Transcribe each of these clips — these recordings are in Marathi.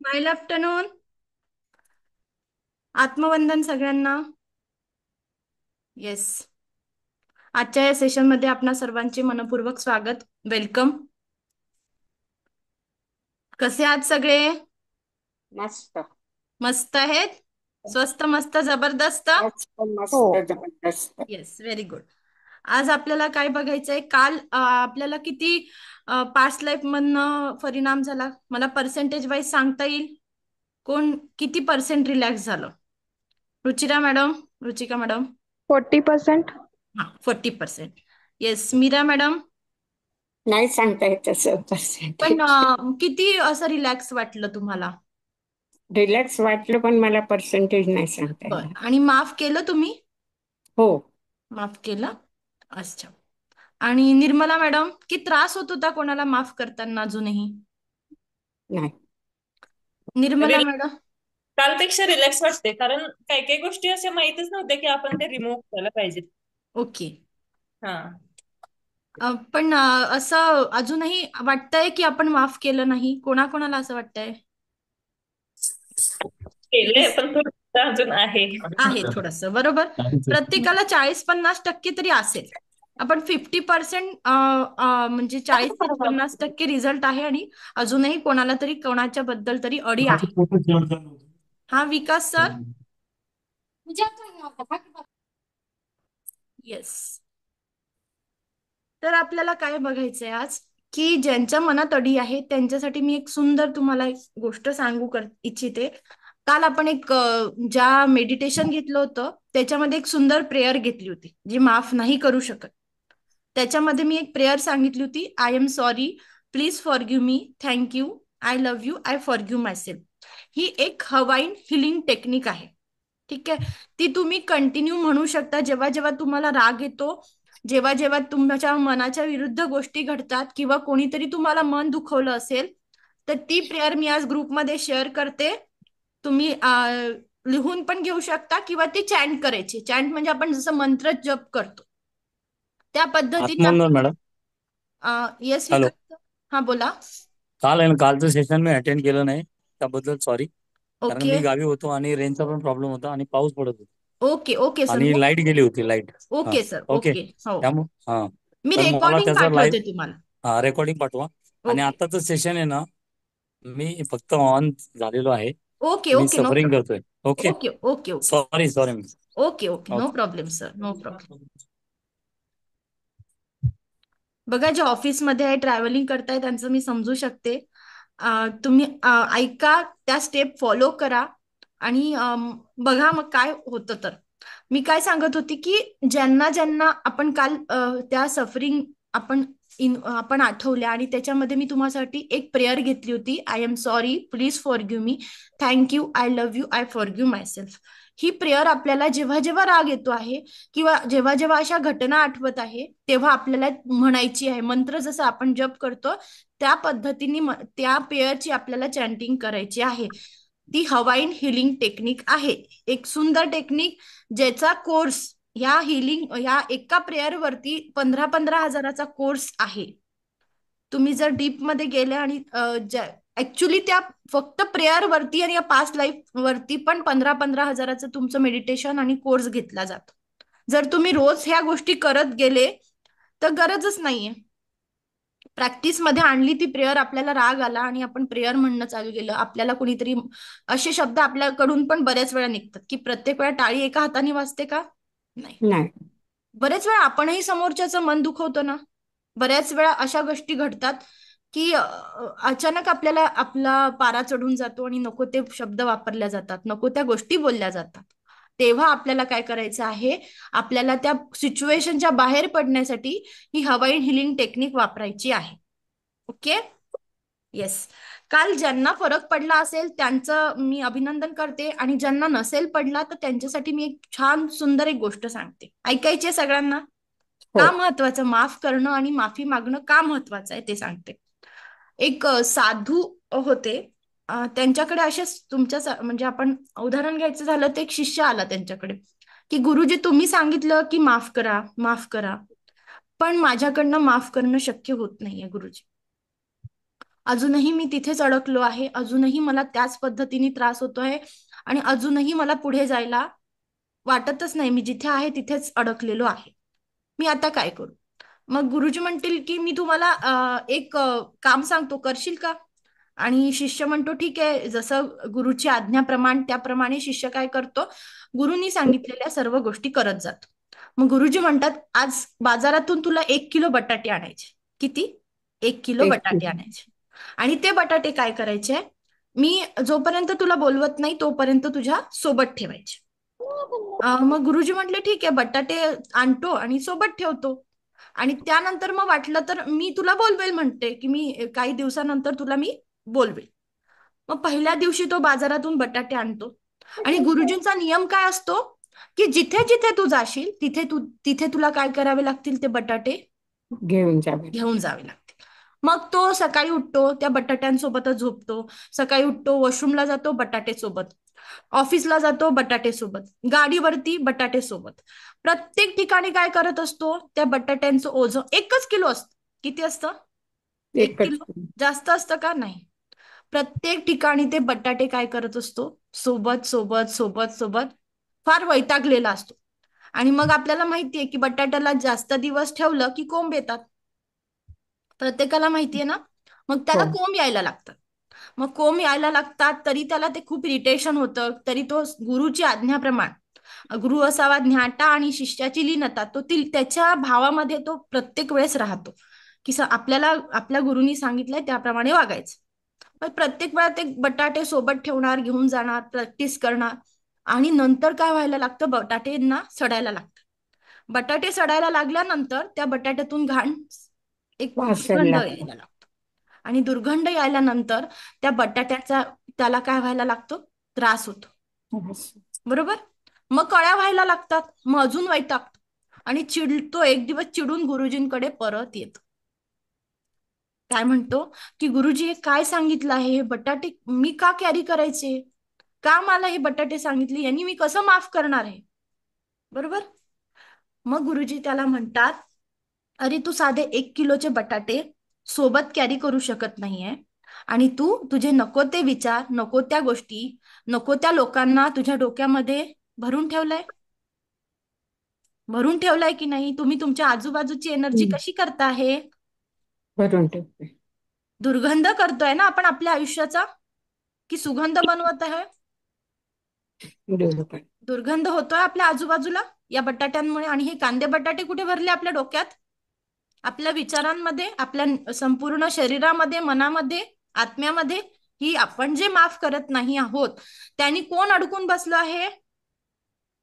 Smile afternoon. आत्मवंदन सगळ्यांना. येस. आजच्या या सेशन मध्ये आपणा सर्वांचे मनपूर्वक स्वागत. वेलकम. कसे आहात सगळे? मस्त. मस्त आहेत. स्वस्त मस्त जबरदस्त. मस्त हो. मस्त जबरदस्त. Yes, very good. आज आपल्याला काय बघायचंय? काल आपल्याला किती पास्ट लाईफ मधनं परिणाम झाला? मला पर्सेंटेज वाईज सांगता येईल? कोण किती पर्सेंट रिलॅक्स झालं? Ruchira madam, Ruchika madam. 40%. हा, 40%. Yes, Meera madam. नाही सांगता येत तसं पण पर्सेंटेज. किती असं रिलॅक्स वाटलं तुम्हाला? रिलॅक्स वाटलं पण मला पर्सेंटेज नाही सांगता बर. येणार. आणि माफ केलं तुम्ही? हो. माफ केलं. अच्छा. आणि निर्मला मॅडम, की त्रास होत होता कोणाला माफ करताना अजूनही? नाही. Nirmala relax madam. कालपेक्षा रिलॅक्स वाटते, कारण काही काही गोष्टी अशा माहितच नव्हत्या की आपण ते रिमूव्ह करायला पाहिजेत. ओके. हा. पण असं अजूनही वाटतंय की आपण माफ केलं नाही? कोणाकोणाला असं वाटतंय? केलंय येस. पण थोडं अजून आहे. आहे थोडस, बरोबर. प्रत्येकाला 40-50% तरी असेल. आपण 50% म्हणजे 40 ते 50% रिझल्ट आहे, आणि अजूनही कोणाला तरी कोणाच्या बद्दल तरी अडी आहे. हा, विकास सर. येस. तर आपल्याला काय बघायचंय आज, की ज्यांच्या मनात अडी आहे त्यांच्यासाठी मी एक सुंदर तुम्हाला एक गोष्ट सांगू इच्छिते. काल आपण एक ज्या मेडिटेशन घेतलं होतं त्याच्यामध्ये एक सुंदर प्रेयर घेतली होती, जी माफ नाही करू शकत. त्याच्यामध्ये मी एक प्रेयर सांगितली होती, I am sorry, please forgive me, thank you, I love you, I forgive myself. ही एक हवाईन हिलिंग टेक्निक आहे. ठीक आहे. ती तुम्ही कंटिन्यू म्हणू शकता जेव्हा जेव्हा तुम्हाला राग येतो, जेव्हा जेव्हा तुमच्या मनाच्या विरुद्ध गोष्टी घडतात, किंवा कोणीतरी तुम्हाला मन दुखवलं असेल, तर ती प्रेयर मी आज ग्रुपमध्ये शेअर करते. तुम्ही लिहून पण घेऊ शकता, किंवा ती चॅन्ट करायची. चॅन्ट म्हणजे आपण जसं मंत्र जप करतो त्या पद्धतीने आत्मवंदन मॅडम. Yes hello. विकास. हा, बोला. काल आहे ना, कालचं सेशन मी अटेंड केलं नाही, त्याबद्दल सॉरी. कारण ओके. मी गावी होतो आणि रेंजचा पण प्रॉब्लेम होता आणि पाऊस पडत होता ओके. ओके सर, आणि नो. लाईट गेली होती, लाईट. हां. Okay sir, okay. ओके. हो. त्यामुळे हां. मी तर मला रेकॉर्डिंग त्याचा पाठवते लाईव्ह तुम्हाला. रेकॉर्डिंग पाठवा. आणि ओके. आत्ताचं सेशन आहे ना, मी फक्त ऑन झालेलो आहे. ओके. मी ओके. No suffering problem. करतोय. Okay. Okay. Okay. Okay. Sorry sorry. Okay. Okay. No okay. Problem sir, no problem. बघा, जे ऑफिसमध्ये आहे, ट्रॅव्हलिंग करताय, त्यांचं मी समजू शकते. तुम्ही ऐका, त्या स्टेप फॉलो करा, आणि बघा मग काय होतं. तर मी काय सांगत होती, की ज्यांना ज्यांना आपण काल त्या सफरिंग आपण आपण आठवल्या, आणि त्याच्यामध्ये मी तुम्हासाठी एक प्रेयर घेतली होती, I am sorry, please forgive me, thank you, I love you, I forgive myself. He prayer आपल्याला जेव्हा जेव्हा राग येतो आहे, किंवा जेव्हा जेव्हा अशा घटना आठवत आहे, तेव्हा आपल्याला म्हणायची आहे. मंत्र जसं आपण जप करतो त्या पद्धतीने त्या प्रेयरची आपल्याला चॅन्टिंग करायची आहे. ती हवाईन हिलिंग टेक्निक आहे. एक सुंदर टेक्निक, ज्याचा कोर्स, ह्या हिलिंग, ह्या एका प्रेयर वरती 15-15 हजाराचा कोर्स आहे. तुम्ही जर डीप मध्ये गेले, आणि ऍक्च्युली त्या फक्त प्रेयर वरती आणि या पास्ट लाईफ वरती पण 15-15 हजाराचं तुमचं मेडिटेशन आणि कोर्स घेतला जातो. जर तुम्ही रोज ह्या गोष्टी करत गेले तर गरजच नाहीये. प्रॅक्टिस मध्ये आणली ती प्रेयर, आपल्याला राग आला आणि आपण प्रेयर म्हणणं चालू केलं, आपल्याला कुणीतरी असे शब्द आपल्याकडून पण बऱ्याच वेळा निघतात, की प्रत्येक वेळा टाळी एका हाताने वाजते का? नाही. नाही. बरेच वेळा आपणही समोरच्याचं मन दुखवतो ना. बऱ्याच वेळा अशा गोष्टी घडतात, की अचानक आपल्याला आपला पारा चढून जातो, आणि नको ते शब्द वापरल्या जातात, नको त्या गोष्टी बोलल्या जातात. तेव्हा आपल्याला काय करायचं आहे? आपल्याला त्या सिच्युएशनच्या बाहेर पडण्यासाठी ही हवाईन हिलिंग टेक्निक वापरायची आहे. ओके. येस. काल ज्यांना फरक पडला असेल त्यांचं मी अभिनंदन करते, आणि ज्यांना नसेल पडला तर त्यांच्यासाठी मी एक छान सुंदर एक गोष्ट सांगते. ऐकायची आहे सगळ्यांना? हो. का महत्वाचं माफ करणं आणि माफी मागणं का महत्वाचं आहे ते सांगते. एक साधू होते. त्यांच्याकडे असेच तुमच्या म्हणजे आपण उदाहरण घ्यायचं झालं तर एक शिष्य आला त्यांच्याकडे, की गुरुजी, तुम्ही सांगितलं की माफ करा, माफ करा, पण माझ्याकडनं माफ करणं शक्य होत नाहीये गुरुजी. अजूनही मी तिथेच अडकलो आहे, अजूनही मला त्याच पद्धतीने त्रास होतो आहे आणि अजूनही मला पुढे जायला वाटतच नाही, मी जिथे आहे तिथेच अडकलेलो आहे. मी आता काय करू? मग गुरुजी म्हणतील की मी तुम्हाला एक काम सांगतो, करशील का? आणि शिष्य म्हणतो ठीक आहे, जसं गुरुची आज्ञाप्रमाणे त्याप्रमाणे शिष्य काय करतो, गुरुनी सांगितलेल्या सर्व गोष्टी करत जातो. मग गुरुजी म्हणतात, आज बाजारातून तुला 1 किलो बटाटे आणायचे. किती? 1 किलो एक बटाटे आणायचे. आणि ते बटाटे काय करायचे, मी जोपर्यंत तुला बोलवत नाही तोपर्यंत तुझ्या सोबत ठेवायचे. मग गुरुजी म्हटले ठीक आहे, बटाटे आणतो आणि सोबत ठेवतो. आणि त्यानंतर मग वाटलं तर मी तुला बोलवेल, म्हणते की मी काही दिवसानंतर तुला मी बोलवेल. मग पहिल्या दिवशी तो बाजारातून बटाटे आणतो आणि गुरुजींचा नियम काय असतो की जिथे जिथे तू जाशील तिथे तुला काय करावे लागतील, ते बटाटे घेऊन जावे. घेऊन जावे लागतील. मग तो सकाळी उठतो, त्या बटाट्यांसोबतच झोपतो. सकाळी उठतो, वॉशरूमला जातो बटाटे सोबत, ऑफिसला जातो बटाटे सोबत, गाडीवरती बटाटे सोबत. प्रत्येक ठिकाणी काय करत असतो, त्या बटाट्यांचं ओझं 1 किलो असतं. किती असतं? 1 एकच. किलो. जास्त असतं का? नाही. प्रत्येक ठिकाणी ते बटाटे काय करत असतो, सोबत सोबत सोबत सोबत फार वैतागलेला असतो. आणि मग आपल्याला माहितीये की बटाट्याला जास्त दिवस ठेवलं की कोंब येतात, प्रत्येकाला माहितीये ना. मग त्याला हो. कोंब यायला लागतात. मग कोंब यायला लागतात तरी त्याला ते खूप इरिटेशन होतं. तरी तो गुरुची आज्ञाप्रमाणे, गुरु असावा ज्ञाता आणि शिष्याची लीनता, तो त्याच्या भावामध्ये तो प्रत्येक वेळेस राहतो की आपल्याला आपल्या गुरुनी सांगितलंय त्याप्रमाणे वागायचं. पण प्रत्येक वेळा ते बटाटे सोबत ठेवणार, घेऊन जाणार, प्रॅक्टिस करणार. आणि नंतर काय व्हायला लागतं, बटाटेंना सडायला लागतं. बटाटे सडायला लागल्यानंतर त्या बटाट्यातून घाण एक वासायला दुर्गंध लागतं. यायला लागतो. आणि दुर्गंध यायल्यानंतर त्या बटाट्याचा त्याला काय व्हायला लागतो, त्रास होतो. बरोबर. मग कळ्या व्हायला लागतात, मग अजून वैतागतो आणि चिडतो. एक दिवस चिडून गुरुजींकडे परत येतो. काय म्हणतो की गुरुजी हे काय सांगितलं आहे, हे बटाटे मी का कॅरी करायचे, का मला हे बटाटे सांगितले, यांनी मी कसं माफ करणार आहे. बरोबर. मग गुरुजी त्याला म्हणतात, अरे तू साधे 1 किलोचे बटाटे सोबत कॅरी करू शकत नाहीये आणि तू तुझे नको ते विचार, नको त्या गोष्टी, नको त्या लोकांना तुझ्या डोक्यामध्ये भरून ठेवलंय. भरून ठेवलाय की नाही? तुम्ही तुमच्या आजूबाजूची एनर्जी कशी करता, हे भरून ठेवते. दुर्गंध करतोय ना आपण आपल्या आयुष्याचा, की सुगंध बनवत आहे? बरोबर. दुर्गंध होतोय आपल्या आजूबाजूला या बटाट्यांमुळे. आणि हे कांदे बटाटे कुठे भरले? आपल्या डोक्यात, आपल्या विचारांमध्ये, आपल्या संपूर्ण शरीरामध्ये, मनामध्ये, आत्म्यामध्ये. ही आपण जे माफ करत नाही आहोत त्यांनी कोण अडकून बसलं आहे?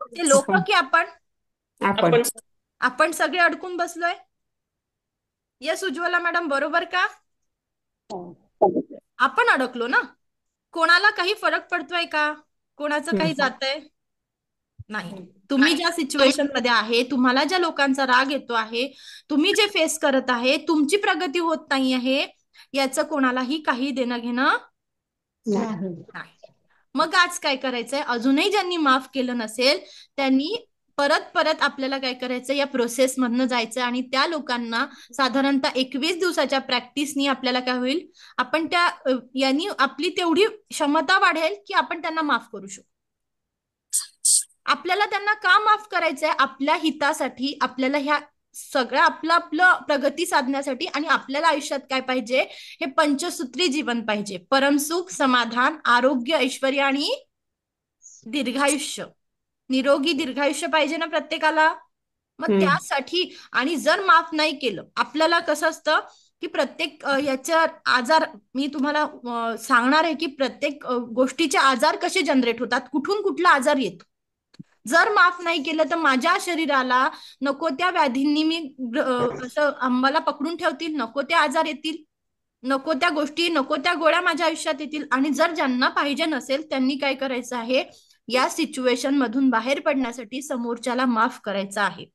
ते लोक आपण की आपण? आपण आपण सगळे अडकून बसलोय. येस उज्ज्वला मॅडम, बरोबर का? आपण अडकलो ना. कोणाला काही फरक पडतोय का? कोणाचं काही जातंय? नाही. तुम्ही ज्या सिच्युएशन मध्ये आहे, तुम्हाला ज्या लोकांचा राग येतो आहे, तुम्ही जे फेस करत आहे, तुमची प्रगती होत नाही आहे, याचं कोणालाही काही देणं घेणं नाही. नाही. मग आज काय करायचंय, अजूनही ज्यांनी माफ केलं नसेल त्यांनी परत परत आपल्याला काय करायचं, या प्रोसेस मधनं जायचं. आणि त्या लोकांना साधारणतः 21 दिवसाच्या प्रॅक्टिसनी आपल्याला काय होईल, आपण यांनी आपली तेवढी क्षमता वाढेल की आपण त्यांना माफ करू शकू. आपल्याला त्यांना का माफ करायचंय? आपल्या हितासाठी, आपल्याला ह्या सगळ्या आपलं प्रगती साधण्यासाठी. आणि आपल्याला आयुष्यात काय पाहिजे, हे पंचसूत्री जीवन पाहिजे. परमसुख, समाधान, आरोग्य, ऐश्वर्य आणि दीर्घायुष्य. निरोगी दीर्घायुष्य पाहिजे ना प्रत्येकाला. मग त्यासाठी, आणि जर माफ नाही केलं, आपल्याला कसं असतं की प्रत्येक याच्या आजार, मी तुम्हाला सांगणार आहे की प्रत्येक गोष्टीचे आजार कसे जनरेट होतात, कुठून कुठला आजार येतो. जर माफ नाही केलं तर माझ्या शरीराला नको त्या व्याधींनी मी असं आम्हाला पकडून ठेवतील, नको ते आजार येतील, नको त्या गोष्टी, नको त्या गोळ्या माझ्या आयुष्यात येतील. आणि जर ज्यांना पाहिजे नसेल त्यांनी काय करायचं आहे, या सिच्युएशन मधून बाहेर पडण्यासाठी समोरच्याला माफ करायचं आहे.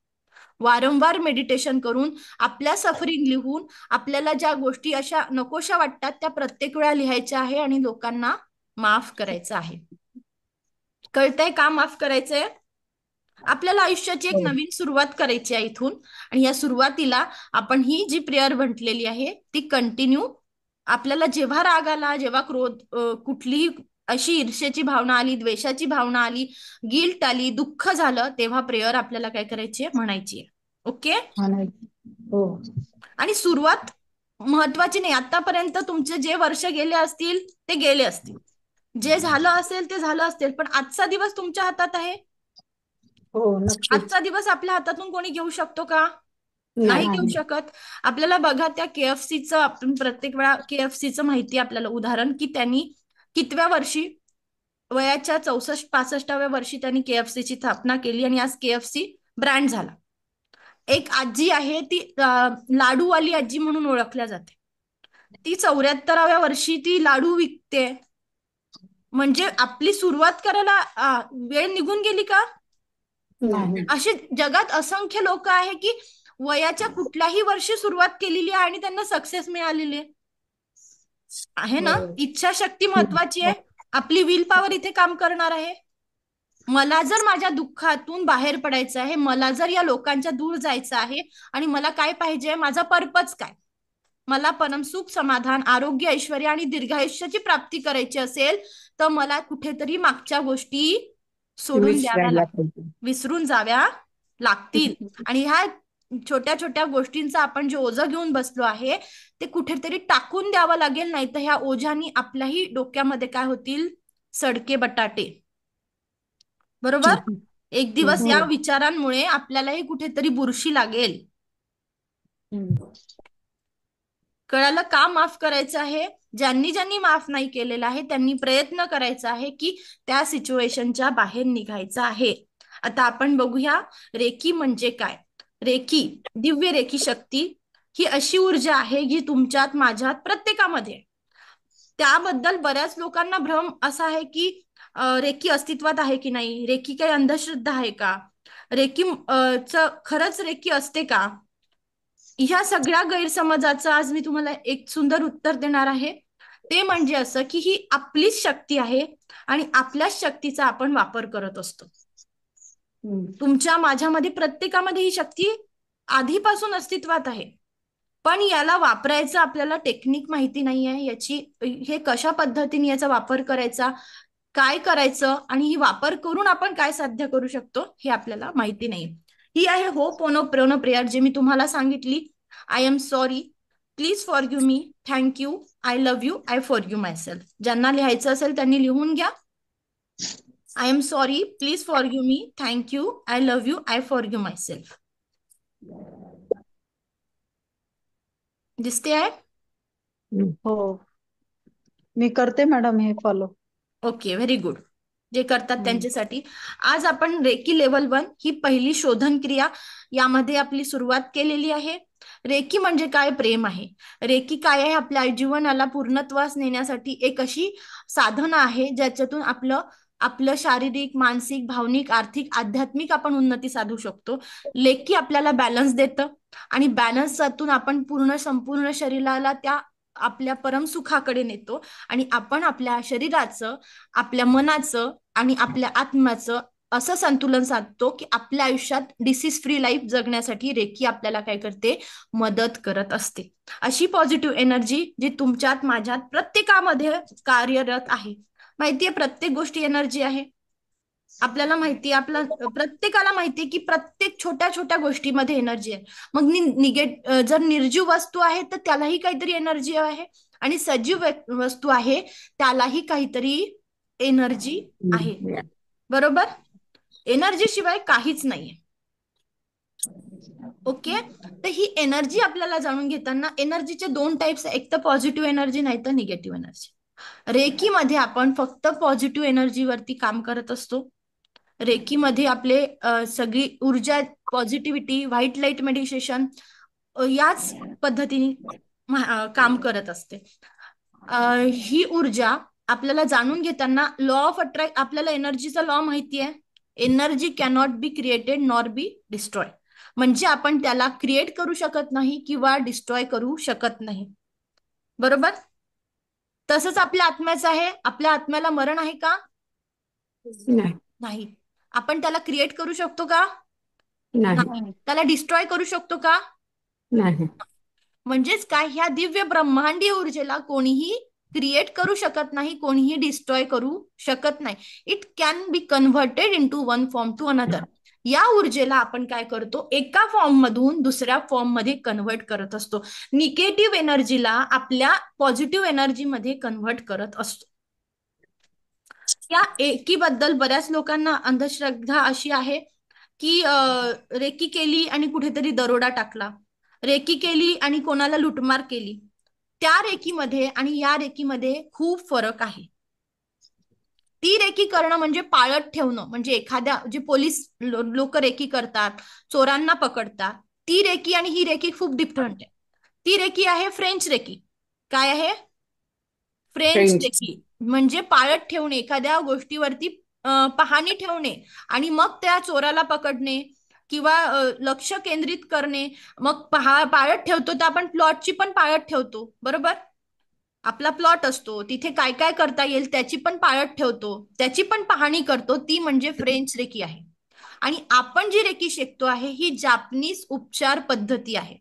वारंवार मेडिटेशन करून, आपल्या सफरिंग लिहून, आपल्याला ज्या गोष्टी अशा नकोशा वाटतात त्या प्रत्येक वेळा लिहायच्या आहे आणि लोकांना माफ करायचं आहे. कळतंय का माफ करायचंय? आपल्याला आयुष्याची एक नवीन सुरुवात करायची आहे इथून. आणि या सुरुवातीला आपण ही जी प्रेयर म्हटलेली आहे ती कंटिन्यू आपल्याला जेव्हा राग आला, जेव्हा क्रोध, कुठलीही अशी ईर्ष्याची भावना आली, द्वेषाची भावना आली, गिल्ट आली, दुःख झालं, तेव्हा प्रेयर आपल्याला काय करायची आहे, म्हणायची आहे. ओके. हो. आणि सुरुवात महत्वाची नाही. आतापर्यंत तुमचे जे वर्ष गेले असतील ते गेले असतील, जे झालं असेल ते झालं असेल, पण आजचा दिवस तुमच्या हातात आहे. हो, नक्कीच. आजचा दिवस आपल्या हातातून कोणी घेऊ शकतो का? नाही घेऊ शकत. आपल्याला बघा, त्या केएफसीचं, आपण प्रत्येक वेळा केएफसीचं माहिती आपल्याला उदाहरण, की त्यांनी कितव्या वर्षी, वयाच्या 64-65व्या वर्षी त्यांनी केएफसीची स्थापना केली आणि आज केएफसी ब्रँड झाला. एक आजी आहे, ती लाडूवाली आजी म्हणून ओळखल्या जाते. ती 74व्या वर्षी ती लाडू विकते. म्हणजे आपली सुरुवात करायला वेळ निघून गेली का? असे जगात असंख्य लोक आहे की वयाच्या कुठल्याही वर्षी सुरुवात केलेली आहे आणि त्यांना सक्सेस मिळालेली आहे ना. इच्छाशक्ती महत्वाची आहे. आपली विल पॉवर इथे काम करणार आहे. मला जर माझ्या दुःखातून बाहेर पडायचं आहे, मला जर या लोकांच्या दूर जायचं आहे, आणि मला काय पाहिजे, माझा पर्पज काय, मला परमसुख, समाधान, आरोग्य, ऐश्वर्य आणि दीर्घायुष्याची प्राप्ती करायची असेल, तर मला कुठेतरी मागच्या गोष्टी सोडून द्याव्या लागतील, विसरून जाव्या लागतील. आणि ह्या छोट्या छोट्या गोष्टींचा आपण जे ओझं घेऊन बसलो आहे ते कुठेतरी टाकून द्यावं लागेल. नाही तर ह्या ओझानी आपल्याही डोक्यामध्ये काय होतील, सडके बटाटे. बरोबर. एक दिवस या विचारांमुळे आपल्यालाही कुठेतरी बुरशी लागेल. कळालं का? माफ करायचं आहे. ज्यांनी ज्यांनी माफ नाही केलेलं आहे त्यांनी प्रयत्न करायचा आहे की त्या सिच्युएशनच्या बाहेर निघायचं आहे. आता आपण बघूया रेकी म्हणजे काय. रेकी, दिव्य रेकी शक्ती, ही अशी ऊर्जा आहे जी तुमच्यात, माझ्यात, प्रत्येकामध्ये. त्याबद्दल बऱ्याच लोकांना भ्रम असा आहे की रेकी अस्तित्वात आहे की नाही, रेकी काही अंधश्रद्धा आहे का, रेकी खरंच रेकी असते का. ह्या सगळ्या गैरसमजाचं आज मी तुम्हाला एक सुंदर उत्तर देणार आहे. ते म्हणजे असं की ही आपलीच शक्ती आहे आणि आपल्याच शक्तीचा आपण वापर करत असतो. तुमच्या, माझ्यामध्ये, प्रत्येकामध्ये ही शक्ती आधीपासून अस्तित्वात आहे. पण याला वापरायचं आपल्याला टेक्निक माहिती नाही आहे याची. हे कशा पद्धतीने याचा वापर करायचा, काय करायचं, आणि ही वापर करून आपण काय साध्य करू शकतो हे आपल्याला माहिती नाही. ही आहे होपोनोपोनो प्रेयर, जे मी तुम्हाला सांगितली. I am sorry, please forgive me, thank you, I love you, I forgive my self. ज्यांना लिहायचं असेल त्यांनी लिहून घ्या. I am sorry, please forgive me, thank you, I love you, I forgive my self. दिसते आहे? हो, मी करते मॅडम हे फॉलो. Okay, very good. जे करतात त्यांच्यासाठी आज आपण रेकी लेवल 1 ही पहिली शोधन क्रिया यामध्ये आपली सुरुवात केलेली आहे. रेकी म्हणजे काय? प्रेम आहे. रेकी काय आहे? आपल्या जीवनाला पूर्णत्वास नेण्यासाठी एक अशी साधना आहे ज्याच्यातून आपलं शारीरिक, मानसिक, भावनिक, आर्थिक, आध्यात्मिक आपण उन्नती साधू शकतो. रेकी आपल्याला बॅलन्स देतं आणि बॅलन्सतून आपण संपूर्ण शरीराला त्या आपल्या परमसुखाकडे नेतो आणि आपण आपल्या शरीराचं, आपल्या मनाचं आणि आपल्या आत्म्याचं असं संतुलन साधतो की आपल्या आयुष्यात डिसीज फ्री लाईफ जगण्यासाठी रेकी आपल्याला काय करते, मदत करत असते. अशी पॉझिटिव्ह एनर्जी जी तुमच्यात, माझ्यात, प्रत्येकामध्ये कार्यरत आहे. माहितीये, प्रत्येक गोष्टी एनर्जी आहे. आपल्याला माहिती आहे, प्रत्येकाला माहितीये की प्रत्येक छोट्या छोट्या गोष्टीमध्ये एनर्जी आहे. मग जर निर्जीव वस्तू आहे तर त्यालाही काहीतरी एनर्जी आहे आणि सजीव वस्तू आहे त्यालाही काहीतरी एनर्जी आहे. बरोबर. एनर्जी शिवाय काहीच नाहीये. ओके. तर ही एनर्जी आपल्याला जाणून घेताना, एनर्जीचे 2 टाइप्स, एक तर पॉझिटिव्ह एनर्जी, नाही तर निगेटिव्ह एनर्जी. रेकी मध्ये आपण फक्त पॉझिटिव्ह एनर्जीवरती काम करत असतो. रेकी मध्ये आपले सगळी ऊर्जा, पॉझिटिव्हिटी, व्हाईट लाईट मेडिटेशन याच पद्धतीने काम करत असते. ही ऊर्जा आपल्याला जाणून घेताना लॉ ऑफ अट्रॅक्ट, आपल्याला एनर्जीचा लॉ माहिती आहे. Energy cannot be created nor be destroy. म्हणजे आपण त्याला क्रिएट करू शकत नाही किंवा डिस्ट्रॉय करू शकत नाही. बरोबर. तसंच आपल्या आत्म्याचं आहे. आपल्या आत्म्याला मरण आहे का? नाही. आपण त्याला क्रिएट करू शकतो का? नाही. त्याला डिस्ट्रॉय करू शकतो का? नाही. म्हणजेच काय, ह्या दिव्य ब्रह्मांडीय ऊर्जेला कोणीही क्रिएट करू शकत नाही, कोणीही डिस्ट्रॉय करू शकत नाही. It can be converted into one form to another. या ऊर्जेला आपण काय करतो, एका फॉर्म मधून दुसऱ्या फॉर्म मध्ये कन्व्हर्ट करत असतो. निगेटिव्ह एनर्जीला आपल्या पॉझिटिव्ह एनर्जी मध्ये कन्व्हर्ट करत असतो. या एकीबद्दल बऱ्याच लोकांना अंधश्रद्धा अशी आहे की रेकी केली आणि कुठेतरी दरोडा टाकला, रेकी केली आणि कोणाला लुटमार केली. त्या रेकीमध्ये आणि या रेकीमध्ये खूप फरक आहे. ती रेकी करणं म्हणजे पाळत ठेवणं, म्हणजे एखाद्या जे पोलीस लोक रेकी करतात, चोरांना पकडतात, ती रेकी आणि ही रेकी खूप डिफरंट आहे. ती रेकी आहे फ्रेंच रेकी. काय आहे? French French. रेकी. म्हणजे पाळत ठेवणे, एखाद्या गोष्टीवरती पाहणी ठेवणे आणि मग त्या चोराला पकडणे किंवा लक्ष केंद्रित करणे. मग पाळत ठेवतो तर आपण प्लॉटची पण पाळत ठेवतो, बरोबर? आपला प्लॉट असतो, तिथे काय काय करता येईल त्याची पण पाळत ठेवतो, त्याची पण पाहणी करतो. ती म्हणजे फ्रेंच रेकी आहे. आणि आपण जी रेकी शिकतो आहे ही जापनीज उपचार पद्धती आहे.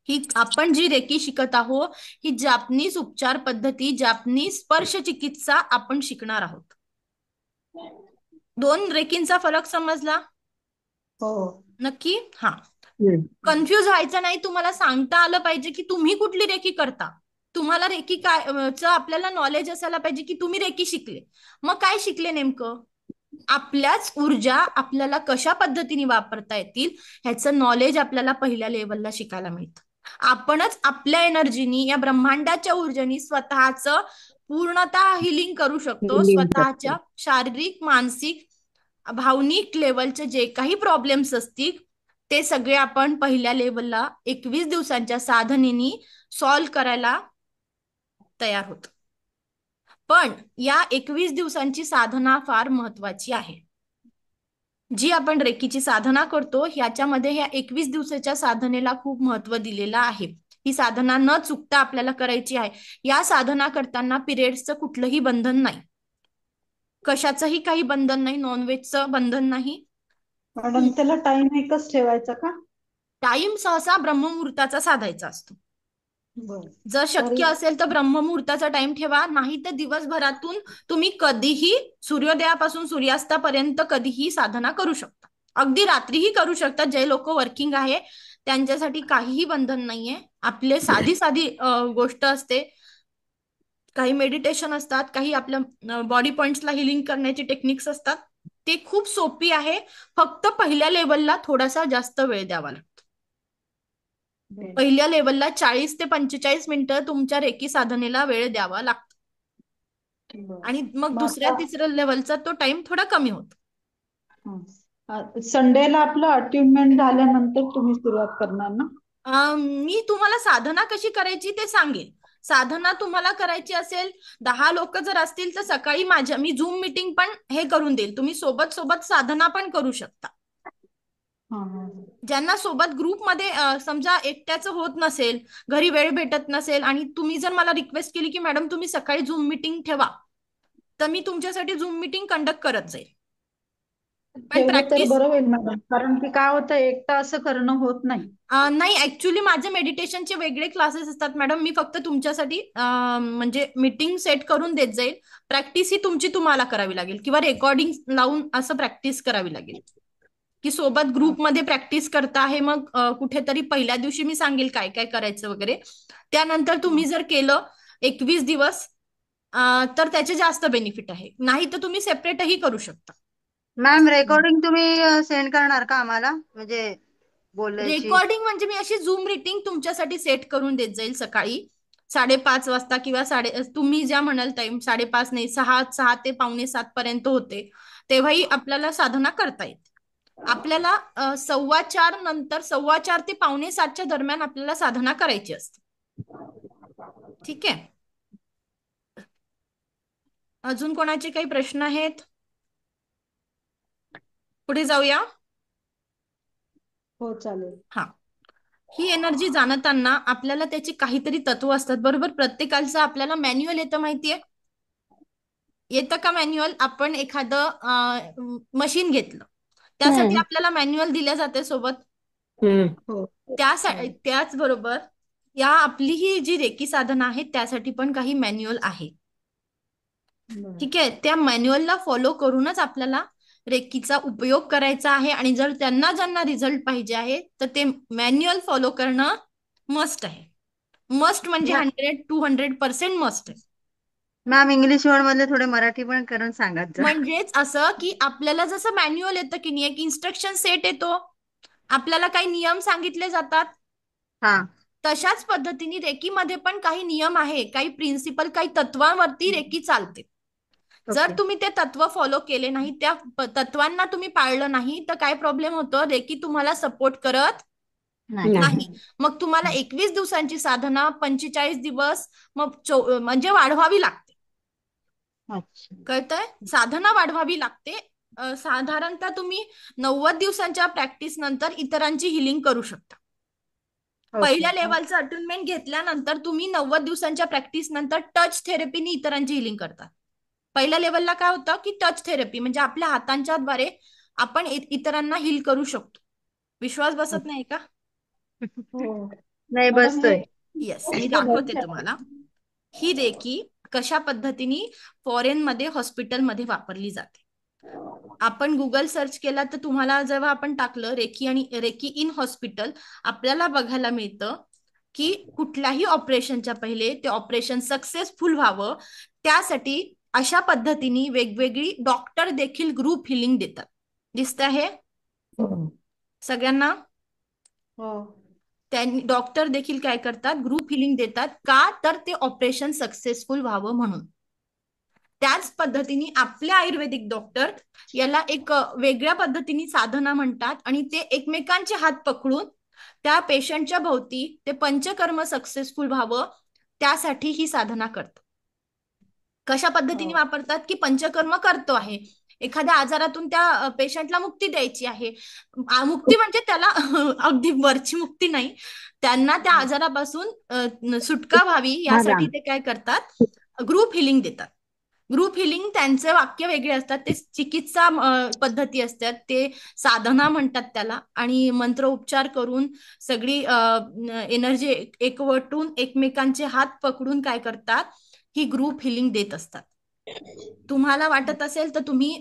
ही आपण जी रेकी शिकत आहोत ही जापनीज उपचार पद्धती, जापनीज स्पर्श चिकित्सा आपण शिकणार आहोत. दोन रेकींचा फरक समजला? हो. नक्की. हा, कन्फ्युज व्हायचं नाही. तुम्हाला सांगता आलं पाहिजे की तुम्ही कुठली रेकी करता. तुम्हाला रेकी काय च आपल्याला नॉलेज असायला पाहिजे की तुम्ही रेकी शिकले. मग काय शिकले नेमकं? आपल्याच ऊर्जा आपल्याला कशा पद्धतीने वापरता येतील ह्याचं नॉलेज आपल्याला पहिल्या लेवलला शिकायला मिळतं. आपणच आपल्या एनर्जीनी, या ब्रह्मांडाच्या ऊर्जेनी स्वतःचं पूर्णतः हिलिंग करू शकतो. स्वतःच्या शारीरिक, मानसिक, भावनिक लेवलचे जे काही प्रॉब्लेम्स असतील ते सगळे आपण पहिल्या लेवलला 21 दिवसांच्या साधनेनी सॉल्व्ह करायला तयार होतो. पण या 21 दिवसांची साधना फार महत्वाची आहे. जी आपण रेकीची साधना करतो ह्याच्यामध्ये ह्या 21 दिवसाच्या साधनेला खूप महत्व दिलेलं आहे. ही साधना न चुकता आपल्याला करायची आहे. या साधना करताना पिरियड्सचं कुठलंही बंधन नाही, कशाचंही काही बंधन नाही, नॉनव्हेजचं बंधन नाही. मॅडम त्याला टाइम एकच ठेवायचा का? टाइम सहसा ब्रह्ममुहूर्ताचा साधायचा असतो. बरं. जर शक्य असेल तर ब्रह्ममुहूर्ताचा टाइम ठेवा, नाही तर दिवसभरातून तुम्ही कधीही सूर्योदयापासून सूर्यास्तापर्यंत कधीही साधना करू शकता. अगदी रात्रीही करू शकता. जे लोक वर्किंग आहे त्यांच्यासाठी काहीही बंधन नाहीये. आपले साधी साधी गोष्ट असते. काही मेडिटेशन असतात, काही आपल्या बॉडी पॉइंट्सला हिलिंग करण्याची टेक्निक्स असतात. ते खूप सोपी आहे. फक्त पहिल्या लेवलला थोडासा जास्त वेळ द्यावा लागतो. पहिल्या लेवलला 40 ते 45 मिनिटं तुमच्या रेकी साधनेला वेळ द्यावा लागतो. आणि मग दुसऱ्या तिसऱ्या लेवलचा तो टाइम थोडा कमी होतो. संडेला आपलं अटेन्डमेंट झाल्यानंतर तुम्ही सुरुवात करणार ना? मी तुम्हाला साधना कशी करायची ते सांगेन. साधना तुम्हाला करायची असेल, 10 लोक जर असतील तर सकाळी मी झूम मीटिंग पण हे करून देईल. तुम्ही सोबत सोबत साधना पण करू शकता. ज्यांना सोबत ग्रुपमध्ये समजा एकट्याचं होत नसेल, घरी वेळ भेटत नसेल आणि तुम्ही जर मला रिक्वेस्ट केली की मॅडम तुम्ही सकाळी झूम मीटिंग ठेवा, तर मी तुमच्यासाठी झूम मीटिंग कंडक्ट करत जाईल. पण प्रॅक्टिस बरं होईल मॅडम, कारण की काय होतं एकटा असं करणं होत नाही. नाही, ऍक्च्युली माझे मेडिटेशनचे वेगळे क्लासेस असतात मॅडम. मी फक्त तुमच्यासाठी म्हणजे मीटिंग सेट करून देत जाईल. प्रॅक्टिस ही तुमची तुम्हाला करावी लागेल किंवा रेकॉर्डिंग लावून असं प्रॅक्टिस करावी लागेल की सोबत ग्रुपमध्ये प्रॅक्टिस करता आहे. मग कुठेतरी पहिल्या दिवशी मी सांगेल काय काय करायचं वगैरे. त्यानंतर तुम्ही जर केलं 21 दिवस तर त्याचे जास्त बेनिफिट आहे. नाही तर तुम्ही सेपरेटही करू शकता. मॅम रेकॉर्डिंग तुम्ही सेंड करणार का आम्हाला, म्हणजे बोलायची? रेकॉर्डिंग म्हणजे मी अशी झूम मीटिंग तुमच्यासाठी सेट करून देत जाईल सकाळी 5:30 वाजता किंवा तुम्ही ज्या म्हणाल टाइम, 5:30 नाही, 6 ते 6:45 पर्यंत होते. तेव्हाही आपल्याला साधना करता येते. आपल्याला 4:15 नंतर, 4:15 ते 6:45 दरम्यान आपल्याला साधना करायची असते. ठीक आहे. अजून कोणाचे काही प्रश्न आहेत? पुढे जाऊया. हो चालेल. हा, ही एनर्जी जाणताना आपल्याला त्याची काहीतरी तत्व असतात, बरोबर? प्रत्येकाचं आपल्याला मॅन्युअल येतं, माहितीये? येतं का मॅन्युअल? आपण एखादं मशीन घेतलं, त्यासाठी आपल्याला मॅन्युअल दिल्या जाते सोबत. हम्म. हो. त्याचबरोबर या आपली ही जी रेकी साधना आहे त्यासाठी पण काही मॅन्युअल आहे. बरं. ठीक आहे, त्या मॅन्युअलला फॉलो करूनच आपल्याला रेकीचा उपयोग करायचा आहे. आणि जर ज्यांना रिझल्ट पाहिजे आहे तर ते मॅन्युअल फॉलो करणं मस्ट आहे. मस्ट म्हणजे 100-200% मस्ट आहे. मॅम इंग्लिश वर्ड मधले थोडे मराठी पण करून सांगत जा. म्हणजेच असं की आपल्याला जसं मॅन्युअल येतं की नाही, एक इन्स्ट्रक्शन सेट येतो, आपल्याला काही नियम सांगितले जातात, हा. तशाच पद्धतीने रेकीमध्ये पण काही नियम आहे, काही प्रिन्सिपल, काही तत्वांवरती रेकी चालते. जर ओके. तुम्ही ते तत्व फॉलो केले नाही, त्या तत्वांना तुम्ही पाळलं नाही, तर काय प्रॉब्लेम होतो, रेकी तुम्हाला सपोर्ट करत नाही. नाही. मग तुम्हाला 21 दिवसांची साधना 45 दिवस मग म्हणजे वाढवावी लागते. अच्छा. कळतंय? साधना वाढवावी लागते. साधारणतः तुम्ही 90 दिवसांच्या प्रॅक्टिस नंतर इतरांची हिलिंग करू शकता. ओके. पहिल्या लेवलचं अटेनमेंट घेतल्यानंतर तुम्ही 90 दिवसांच्या प्रॅक्टिस नंतर टच थेरपीने इतरांची हिलिंग करता. पहिल्या लेवलला काय होतं की टच थेरपी म्हणजे आपल्या हातांच्या द्वारे आपण इतरांना हील करू शकतो. विश्वास बसत नाही का? हो. नाही मॅडम हे बसतोय. येस, मी हे दाखवते बघितलं. तुम्हाला. ही रेकी कशा पद्धतीने फॉरेन मध्ये हॉस्पिटलमध्ये वापरली जाते. आपण गुगल सर्च केला तर तुम्हाला जेव्हा आपण टाकलं रेकी आणि रेकी इन हॉस्पिटल, आपल्याला बघायला मिळतं की कुठल्याही ऑपरेशनच्या पहिले ते ऑपरेशन सक्सेसफुल व्हावं त्यासाठी अशा पद्धतीने वेगवेगळी डॉक्टर देखील ग्रुप हिलिंग देतात. दिसत आहे सगळ्यांना? हो. त्यांनी डॉक्टर देखील काय करतात, ग्रुप हिलिंग देतात. का तर ते ऑपरेशन सक्सेसफुल व्हावं म्हणून. त्याच पद्धतीने आपले आयुर्वेदिक डॉक्टर याला एक वेगळ्या पद्धतीने साधना म्हणतात आणि ते एकमेकांचे हात पकडून त्या पेशंटच्या भोवती ते पंचकर्म सक्सेसफुल व्हावं त्यासाठी ही साधना करतात. कशा पद्धतीने वापरतात की पंचकर्म करतो आहे, एखाद्या आजारातून त्या पेशंटला मुक्ती द्यायची आहे. मुक्ती म्हणजे त्याला अगदी वरची मुक्ती नाही, त्यांना त्या आजारापासून सुटका व्हावी यासाठी ते काय करतात, ग्रुप हिलिंग देतात. ग्रुप हिलिंग त्यांचे वाक्य वेगळे असतात, ते चिकित्सा पद्धती असतात, ते साधना म्हणतात त्याला. आणि मंत्र उपचार करून सगळी एनर्जी एकवटून एकमेकांचे हात पकडून काय करतात, ही ग्रुप हिलिंग देत असतात. तुम्हाला वाटत असेल तर तुम्ही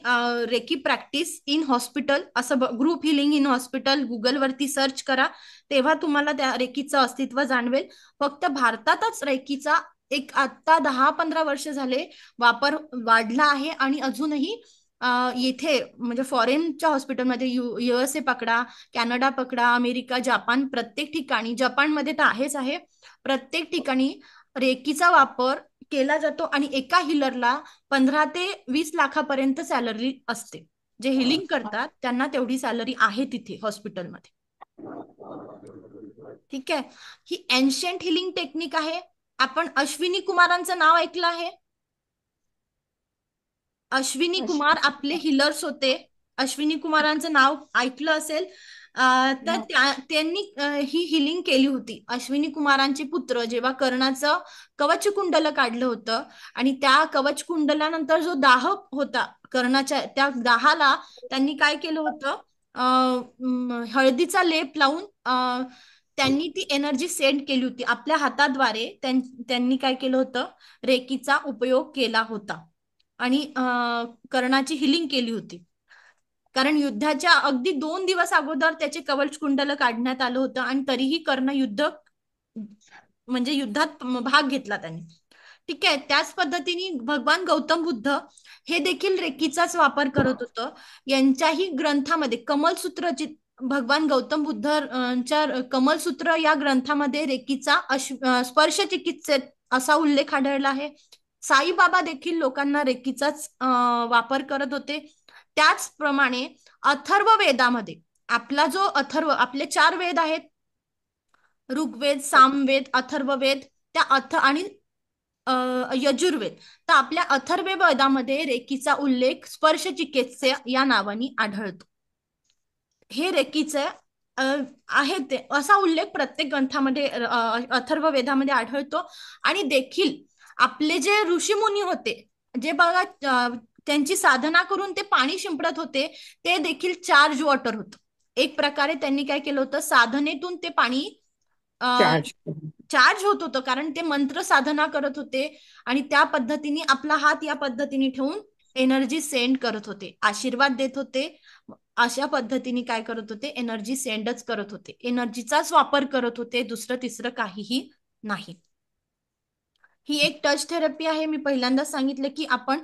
रेकी प्रॅक्टिस इन हॉस्पिटल असं ग्रुप हिलिंग इन हॉस्पिटल गुगलवरती सर्च करा, तेव्हा तुम्हाला त्या रेकीचं अस्तित्व जाणवेल. फक्त भारतातच रेकीचा एक आता 10-15 वर्ष झाले वापर वाढला आहे. आणि अजूनही येथे म्हणजे फॉरेनच्या हॉस्पिटलमध्ये USA पकडा, कॅनडा पकडा, अमेरिका, जपान, प्रत्येक ठिकाणी, जपानमध्ये तर आहेच आहे, प्रत्येक ठिकाणी रेकीचा वापर केला जातो. आणि एका हिलरला 15 ते 20 लाखापर्यंत सॅलरी असते. जे हिलिंग करतात त्यांना तेवढी सॅलरी आहे तिथे हॉस्पिटलमध्ये. ठीक आहे, ही एन्शियंट हिलिंग टेक्निक आहे. आपण अश्विनी कुमारांचं नाव ऐकलं आहे? अश्विनी कुमार आपले हिलर्स होते. अश्विनी कुमारांचं नाव ऐकलं असेल. तर त्यांनी ही हिलिंग केली होती. अश्विनी कुमारांचे पुत्र जेव्हा कर्णाचं कवच कुंडल काढलं होतं आणि त्या कवच कुंडलानंतर जो दाह होता कर्णाच्या, त्या दाहाला त्यांनी काय केलं होतं, हळदीचा लेप लावून त्यांनी ती एनर्जी सेंड केली होती आपल्या हाताद्वारे. त्यांनी काय केलं होतं, रेकीचा उपयोग केला होता आणि कर्णाची हिलिंग केली होती. कारण युद्धाच्या अगदी 2 दिवस अगोदर त्याचे कवच कुंडल काढण्यात आलं होतं आणि तरीही कर्ण म्हणजे युद्धात भाग घेतला त्यांनी. ठीक आहे, त्याच पद्धतीने भगवान गौतम बुद्ध हे देखील रेकीचाच वापर करत होतं. यांच्याही ग्रंथामध्ये कमलसूत्र, भगवान गौतम बुद्धांच्या कमलसूत्र या ग्रंथामध्ये रेकीचा स्पर्श चिकित्सेत असा उल्लेख आढळला आहे. साईबाबा देखील लोकांना रेकीचाच वापर करत होते. त्याचप्रमाणे अथर्व वेदामध्ये आपला जो आपले 4 वेद आहेत, ऋग्वेद, सामवेद, अथर्ववेद, त्या आणि यजुर्वेद. तर आपल्या अथर्व वेदामध्ये रेकीचा उल्लेख स्पर्श चिकित्सा या नावाने आढळतो. हे रेकीचं आहे ते असा उल्लेख प्रत्येक ग्रंथामध्ये अथर्व वेदामध्ये आढळतो. आणि देखील आपले जे ऋषीमुनी होते, जे बघा त्यांची साधना करून ते पाणी शिंपडत होते, ते देखील चार्ज वॉटर होतं. एक प्रकारे त्यांनी काय केलं होतं, साधनेतून ते पाणी चार्ज. चार्ज होत होतं, कारण ते मंत्र साधना करत होते आणि त्या पद्धतीने आपला हात या पद्धतीने ठेवून एनर्जी सेंड करत होते, आशीर्वाद देत होते. अशा पद्धतीने काय करत होते, एनर्जी सेंडच करत होते, एनर्जीचाच वापर करत होते, दुसरं तिसरं काहीही नाही. ही एक टच थेरपी आहे. मी पहिल्यांदाच सांगितलं की आपण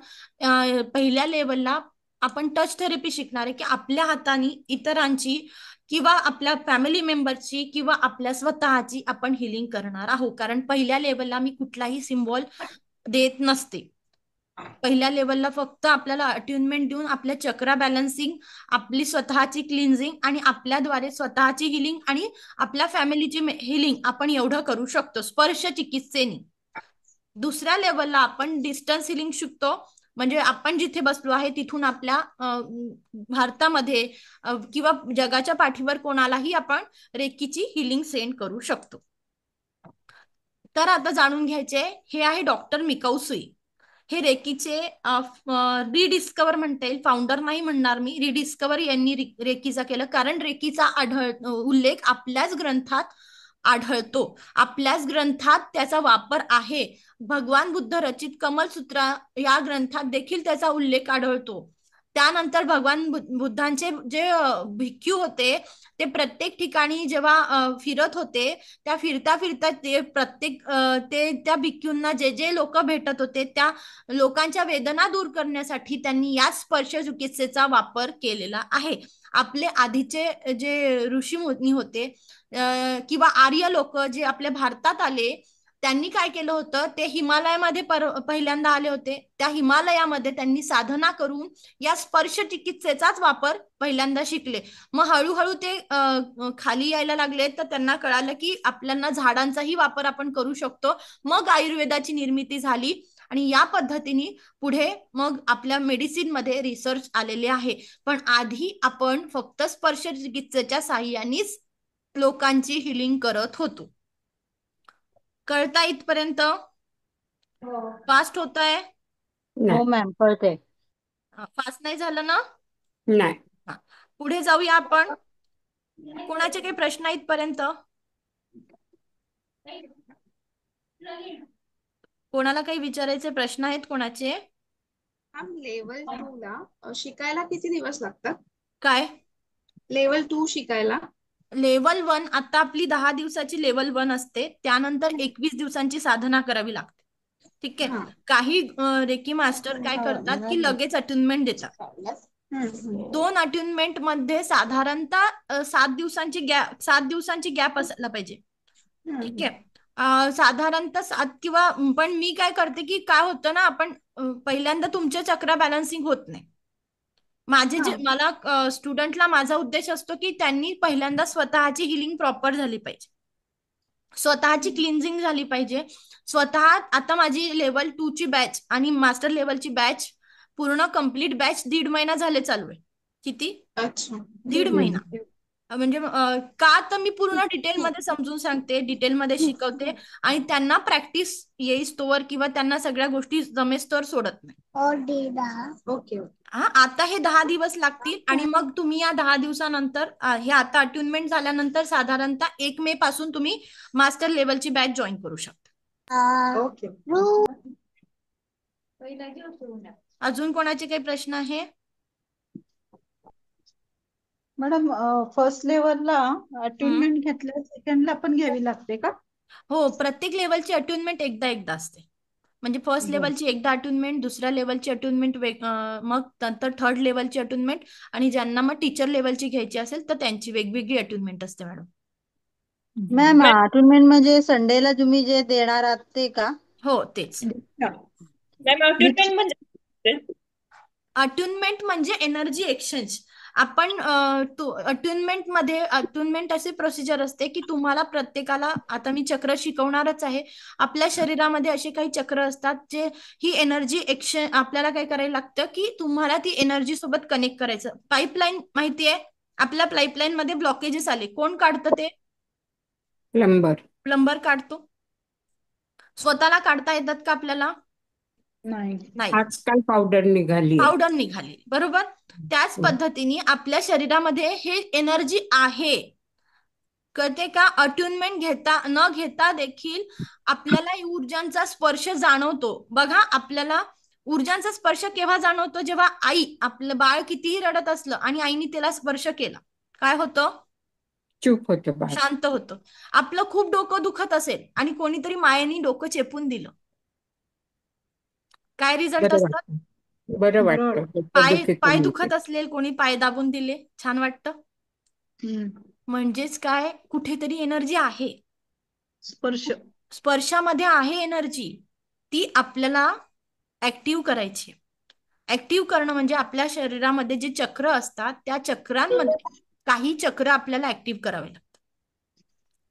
पहिल्या लेवलला आपण टच थेरपी शिकणार आहे, की आपल्या हाताने इतरांची किंवा आपल्या फॅमिली मेंबरची किंवा आपल्या स्वतःची आपण हिलिंग करणार आहोत. कारण पहिल्या लेवलला मी कुठलाही सिम्बॉल देत नसते. पहिल्या लेवलला फक्त आपल्याला अट्युनमेंट देऊन आपल्या चक्रा बॅलन्सिंग, आपली स्वतःची क्लिन्झिंग आणि आपल्याद्वारे स्वतःची हिलिंग आणि आपल्या फॅमिलीची हिलिंग आपण एवढं करू शकतो स्पर्श चिकित्सेने. दुसऱ्या लेवलला आपण डिस्टन्स हिलिंग शिकतो, म्हणजे आपण जिथे बसलो आहे तिथून आपल्या भारतामध्ये किंवा जगाच्या पाठीवर कोणालाही आपण रेकीची हिलिंग सेंड करू शकतो. तर आता जाणून घ्यायचे, हे आहे डॉक्टर मिकाऊ सुई. हे रेकीचे रिडिस्कवर म्हणता येईल, फाउंडर नाही म्हणणार मी, रिडिस्कवर यांनी रेकीचा केलं, कारण रेकीचा उल्लेख आपल्याच ग्रंथात आढळतो, आपल्याच ग्रंथात त्याचा वापर आहे. भगवान बुद्ध रचित कमलसूत्र या ग्रंथात देखील त्याचा उल्लेख आढळतो. त्यानंतर भगवान बुद्धांचे जे भिक्खू होते ते प्रत्येक ठिकाणी जेव्हा फिरत होते, त्या फिरता फिरता ते प्रत्येक ते त्या भिक्खूंना जे जे लोक भेटत होते त्या लोकांच्या वेदना दूर करण्यासाठी त्यांनी या स्पर्श चिकित्सेचा वापर केलेला आहे. आपले आधीचे जे ऋषीमुनी होते किंवा आर्य लोक जे आपल्या भारतात आले, त्यांनी काय केलं होतं, ते हिमालयामध्ये पहिल्यांदा आले होते. त्या हिमालयामध्ये त्यांनी साधना करून या स्पर्श चिकित्सेचाच वापर पहिल्यांदा शिकले. मग हळूहळू ते खाली यायला लागले, तर त्यांना कळालं की आपल्याला झाडांचाही वापर आपण करू शकतो. मग आयुर्वेदाची निर्मिती झाली आणि या पद्धतीने पुढे मग आपल्या मेडिसिन मध्ये रिसर्च आलेले आहे. पण आधी आपण फक्त स्पर्श चिकित्सेच्या साहाय्यानेच लोकांची हिलिंग करत होतो. कळता इथपर्यंत? फास्ट होत आहे? हो मॅम, कळते. फास्ट नाही झालं ना? नाही. पुढे जाऊया आपण. कोणाचे काही प्रश्न इथपर्यंत? कोणाला काही विचारायचे प्रश्न आहेत कोणाचे? लेवल 2 ला शिकायला किती दिवस लागतात? काय लेवल 2 शिकायला? लेवल 1 आता आपली 10 दिवसाची लेवल 1 असते, त्यानंतर 21 दिवसांची साधना करावी लागते. ठीक आहे. काही रेकी मास्टर काय करतात की लगेच अट्युनमेंट देतात. 2 अट्युनमेंट मध्ये साधारणतः 7 दिवसांची गॅप असायला पाहिजे. ठीक आहे. साधारणतः 7 किंवा, पण मी काय करते की काय होतं ना, आपण पहिल्यांदा तुमच्या चक्रा बॅलन्सिंग होत नाही. माझे जे मला स्टुडंटला माझा उद्देश असतो की त्यांनी पहिल्यांदा स्वतःची हिलिंग प्रॉपर झाली पाहिजे, स्वतःची क्लिन्झिंग झाली पाहिजे. स्वतः आता माझी लेवल 2 ची बॅच आणि मास्टर लेवलची बॅच पूर्ण कंप्लीट बॅच 1.5 महिना झाले चालू आहे. किती? 1.5 महिना. म्हणजे का तर मी पूर्ण डिटेलमध्ये समजून सांगते, डिटेलमध्ये शिकवते आणि त्यांना प्रॅक्टिस येईस्तोवर किंवा त्यांना सगळ्या गोष्टी जमेस्तोवर सोडत नाही. ओके. आता हे 10 दिवस लागतील आणि मग तुम्ही या 10 दिवसानंतर हे आता अट्युनमेंट झाल्यानंतर साधारणतः 1 मे पासून तुम्ही मास्टर लेवलची बॅच जॉईन करू शकता. ओके. अजून कोणाचे काही प्रश्न आहे? मॅडम, फर्स्ट लेवलला अट्युनमेंट घेतल्या सेकंडला पण घ्यावी लागते का? हो, प्रत्येक लेवलची अट्युनमेंट एकदा असते. म्हणजे फर्स्ट लेवलची एकदा अट्युनमेंट, दुसऱ्या लेवलची अट्युनमेंट, मग नंतर थर्ड लेवलची अट्युनमेंट, आणि ज्यांना मग टीचर लेवलची घ्यायची असेल तर त्यांची वेगवेगळी अट्युनमेंट असते मॅडम. मॅम, अट्युनमेंट म्हणजे संडेला तुम्ही जे देणार आहात ते का? हो, तेच. मॅम अट्युनमेंट म्हणजे अट्युनमेंट म्हणजे एनर्जी एक्सचेंज. आपण अट्युनमेंट अशी प्रोसिजर असते की तुम्हाला प्रत्येकाला, आता मी चक्र शिकवणारच आहे, आपल्या शरीरामध्ये असे काही चक्र असतात जे ही एनर्जी एक्सचेंज आपल्याला काय करायला लागतं की तुम्हाला ती एनर्जी सोबत कनेक्ट करायचं. पाईपलाईन माहितीये आपल्या, पाईपलाईन मध्ये ब्लॉकेजेस आले, कोण काढतं ते? प्लंबर काढतो. स्वतःला काढता येतात का आपल्याला? नाही. आजकाल पावडर निघाली. बरोबर. त्याच पद्धतीने आपल्या शरीरामध्ये हे एनर्जी आहे, कळते का? अट्युनमेंट न घेता देखील आपल्याला ऊर्जांचा स्पर्श जाणवतो. बघा, आपल्याला ऊर्जांचा स्पर्श केव्हा जाणवतो? जेव्हा आई, आपलं बाळ कितीही रडत असलं आणि आईने त्याला स्पर्श केला, काय होतं? चूप होतं बाळ. शांत होतं. आपलं खूप डोकं दुखत असेल आणि कोणीतरी मायेने डोकं चेपून दिलं, काय रिझल्ट बरं असतात? वाटतं. बरं वाटतं. डोकं दुखी पाय कमी दुखत होते. असलेल कोणी पाय दाबून दिले, छान वाटतं. हम्म. म्हणजेच काय, कुठेतरी एनर्जी आहे, स्पर्श. स्पर्शामध्ये आहे एनर्जी, ती आपल्याला ऍक्टिव्ह करायची. ऍक्टिव्ह करणं म्हणजे आपल्या शरीरामध्ये जे चक्र असतात त्या चक्रांमध्ये काही चक्र आपल्याला ऍक्टिव्ह करावे लागतात.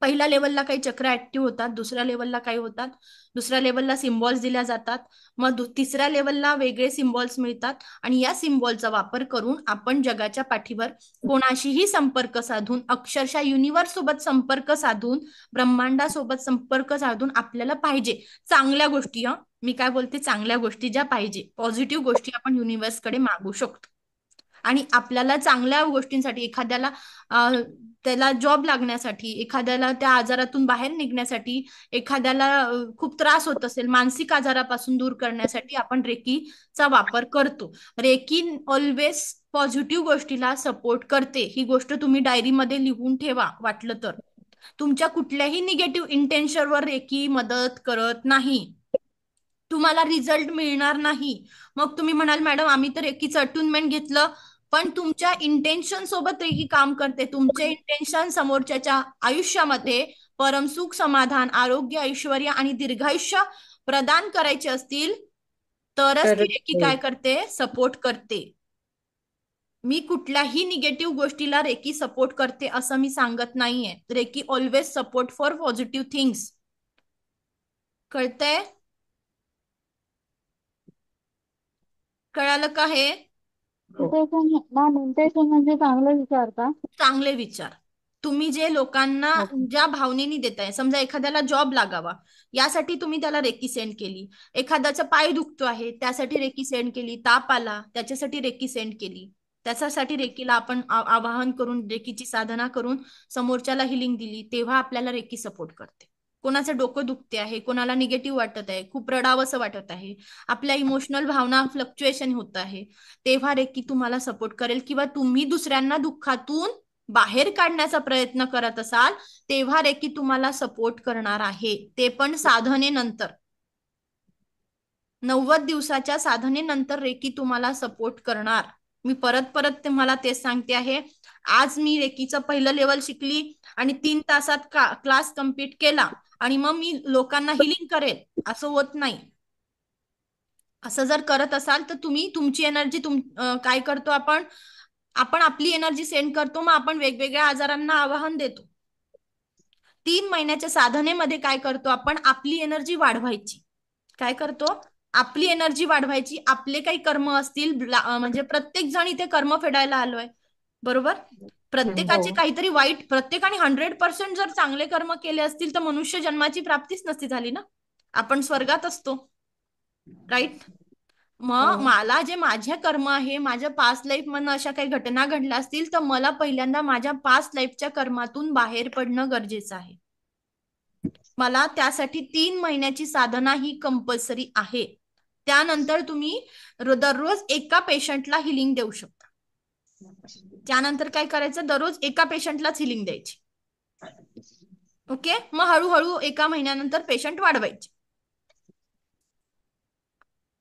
पहिल्या लेवलला काही चक्र ऍक्टिव्ह होतात, दुसऱ्या लेवलला काही होतात, दुसऱ्या लेवलला सिम्बॉल्स दिल्या जातात, मग तिसऱ्या लेवलला वेगळे सिम्बॉल्स मिळतात आणि या सिम्बॉलचा वापर करून आपण जगाच्या पाठीवर कोणाशीही संपर्क साधून, अक्षरशः युनिव्हर्स सोबत संपर्क साधून, ब्रह्मांडासोबत संपर्क साधून आपल्याला पाहिजे चांगल्या गोष्टी, मी काय बोलते, चांगल्या गोष्टी ज्या पाहिजे, पॉझिटिव्ह गोष्टी आपण युनिव्हर्सकडे मागू शकतो. आणि आपल्याला चांगल्या गोष्टींसाठी, एखाद्याला त्याला जॉब लागण्यासाठी, एखाद्याला त्या आजारातून बाहेर निघण्यासाठी, एखाद्याला खूप त्रास होत असेल मानसिक आजारापासून दूर करण्यासाठी आपण रेकीचा वापर करतो. रेकी ऑलवेज पॉझिटिव्ह गोष्टीला सपोर्ट करते. ही गोष्ट तुम्ही डायरीमध्ये लिहून ठेवा वाटलं तर. तुमच्या कुठल्याही निगेटिव्ह इंटेन्शनवर रेकी मदत करत नाही, तुम्हाला रिझल्ट मिळणार नाही. मग तुम्ही म्हणाल, मॅडम आम्ही तर रेकीचं अटुनमेंट घेतलं, पण तुमच्या इंटेन्शन सोबत रेकी काम करते. तुमचे इंटेन्शन समोरच्याच्या आयुष्यामध्ये परमसुख, समाधान, आरोग्य, ऐश्वर्य आणि दीर्घायुष्य प्रदान करायचे असतील तरच ती रेकी काय करते? सपोर्ट करते. मी कुठल्याही निगेटिव्ह गोष्टीला रेकी सपोर्ट करते असं मी सांगत नाहीये. Reiki always support for positive things. कळतंय? कळालं का हे? इंटेन्शन म्हणजे चांगले विचार का? चांगले विचार. तुम्ही जे लोकांना ज्या भावनेने देताय, समजा एखाद्याला जॉब लागावा यासाठी तुम्ही त्याला रेकी सेंड केली, एखाद्याचा पाय दुखतो आहे त्यासाठी रेकी सेंड केली, ताप आला त्याच्यासाठी रेकी सेंड केली, त्याच्यासाठी रेकीला आपण आवाहन करून, रेकीची साधना करून समोरच्याला हिलिंग दिली, तेव्हा आपल्याला रेकी सपोर्ट करते. कोणाचं डोकं दुखते आहे, कोणाला निगेटिव्ह वाटत आहे, खूप रडावंसं वाटत आहे, आपल्या इमोशनल भावना फ्लक्च्युएशन होत आहे, तेव्हा रेकी तुम्हाला सपोर्ट करेल. किंवा तुम्ही दुसऱ्यांना दुःखातून बाहेर काढण्याचा प्रयत्न करत असाल तेव्हा रेकी तुम्हाला सपोर्ट करणार आहे, ते पण साधनेनंतर. 90 दिवसाच्या साधनेनंतर रेकी तुम्हाला सपोर्ट करणार. मी परत तुम्हाला तेच सांगते आहे. आज मी रेकीचं पहिलं लेवल शिकली आणि 3 तासात क्लास कम्प्लीट केला आणि मग मी लोकांना हिलिंग करेल असं होत नाही. असं जर करत असाल तर तुम्ही तुमची एनर्जी काय करतो, आपण आपली एनर्जी सेंड करतो, मग आपण वेगवेगळ्या आजारांना आवाहन देतो. 3 महिन्याच्या साधनेमध्ये काय करतो आपण, आपली एनर्जी वाढवायची. काय करतो? आपली एनर्जी वाढवायची. आपले काही कर्म असतील, म्हणजे प्रत्येक जण इथे कर्म फेडायला आलोय, बरोबर? प्रत्येकाचे काहीतरी वाईट, प्रत्येकाने 100% जर चांगले कर्म केले असतील तर मनुष्य जन्माची प्राप्तीच नसती झाली ना, आपण स्वर्गात असतो, राईट? मग मला जे माझे कर्म आहे, माझ्या पास्ट लाईफ मधनं अशा काही घटना घडल्या असतील तर मला पहिल्यांदा माझ्या पास्ट लाईफच्या कर्मातून बाहेर पडणं गरजेचं आहे. मला त्यासाठी 3 महिन्याची साधना ही कंपल्सरी आहे. त्यानंतर तुम्ही दररोज एका पेशंटला हिलिंग देऊ शकता. त्यानंतर काय करायचं, दररोज एका पेशंटलाच हिलिंग द्यायची. ओके, मग हळूहळू एका महिन्यानंतर पेशंट वाढवायचे.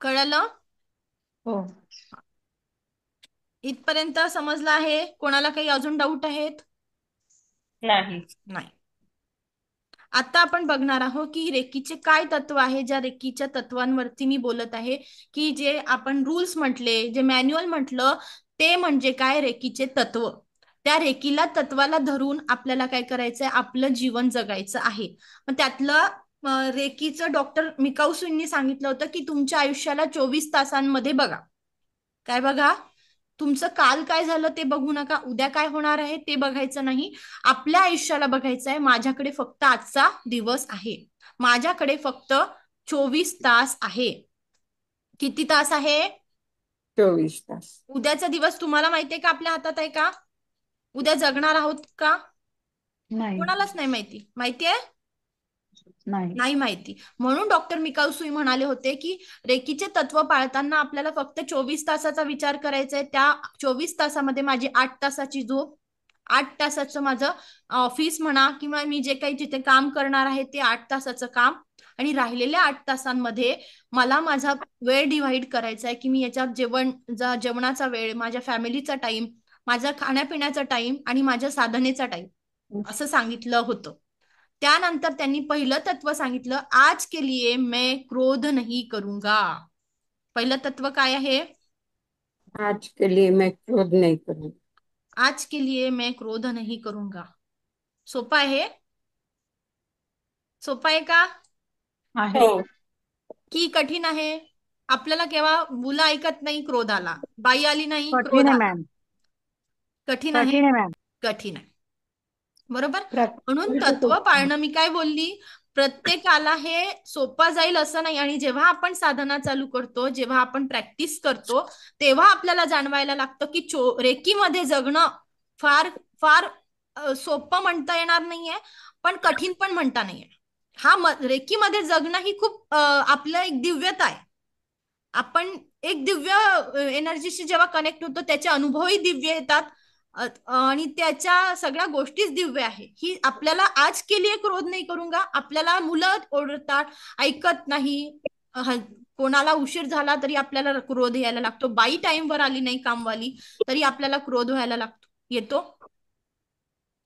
कळलं? हो. इथपर्यंत समजलं आहे? कोणाला काही अजून डाऊट आहेत? नाही. आता आपण बघणार आहोत की रेकीचे काय तत्व आहे. ज्या रेकीच्या तत्वांवरती मी बोलत आहे, की जे आपण रूल्स म्हटले, जे मॅन्युअल म्हटलं, ते म्हणजे काय, रेकीचे तत्व. त्या रेकीला तत्वाला धरून आपल्याला काय करायचंय, आपलं जीवन जगायचं आहे. मग त्यातलं रेकीचं डॉक्टर मिकाऊसूंनी सांगितलं होतं की तुमच्या आयुष्याला 24 तासांमध्ये बघा. काय बघा? तुमचं काल काय झालं ते बघू नका, उद्या काय होणार आहे ते बघायचं नाही, आपल्या आयुष्याला बघायचं आहे. माझ्याकडे फक्त आजचा दिवस आहे, माझ्याकडे फक्त 24 तास आहे. किती तास आहे? 24 तास. उद्याचा दिवस तुम्हाला माहितीये का आपल्या हातात आहे का? उद्या जगणार आहोत का? नाही कोणालाच नाही माहिती. माहितीये? नाही नाही माहिती. म्हणून डॉक्टर मिकाऊ सुई म्हणाले होते की रेकीचे तत्व पाळताना आपल्याला फक्त 24 तासाचा विचार करायचा आहे. त्या 24 तासामध्ये माझी 8 तासाची झोप, 8 तासाचं माझं ऑफिस म्हणा किंवा मी जे काही जिथे काम करणार आहे ते 8 तासाचं काम, आणि राहिलेल्या 8 तासांमध्ये मला माझा वेळ डिव्हाइड करायचा आहे की मी याच्यात जेवणाचा वेळ, माझ्या फॅमिलीचा टाइम, माझा खाण्यापिण्याचा टाइम आणि माझ्या साधनेचा टाइम असं सांगितलं होतं. त्यानंतर त्यांनी पहिलं तत्व सांगितलं, आज के लिए मैं क्रोध नहीं करूंगा. पहिलं तत्व काय आहे? आज के लिए मैं क्रोध नहीं करूंगा. आज के लिए मैं क्रोध नहीं करूंगा. सोपं आहे? सोपं आहे का आहे. हो. की कठीण आहे? आपल्याला केव्हा मुलं ऐकत नाही, क्रोध आला, बाई आली नाही, क्रोध कठीण आहे आला. मॅम, कठीण आहे, कठीण आहे मॅम. कठीण आहे. बरोबर. म्हणून प्रॅक्टिस तत्व पाळणं, मी काय बोलली, प्रत्येकाला हे सोपं जाईल असं नाही. आणि जेव्हा आपण साधना चालू करतो, जेव्हा आपण प्रॅक्टिस करतो, तेव्हा आपल्याला जाणवायला लागतं की रेकीमध्ये जगणं फार फार सोपं म्हणता येणार नाहीये, पण कठीण पण म्हणता नाहीये. रेकीमध्ये जगणं ही खूप आपलं एक दिव्यता आहे. आपण एक दिव्य एनर्जीशी जेव्हा कनेक्ट होतो, त्याचे अनुभवही दिव्य येतात आणि त्याच्या सगळ्या गोष्टीच दिव्य आहे. ही आपल्याला आज के लिए क्रोध नाही करूंगा. आपल्याला मुलं ओरडतात, ऐकत नाही, कोणाला उशीर झाला तरी आपल्याला क्रोध यायला लागतो, बाई टाइमवर आली नाही कामवाली तरी आपल्याला क्रोध व्हायला येतो,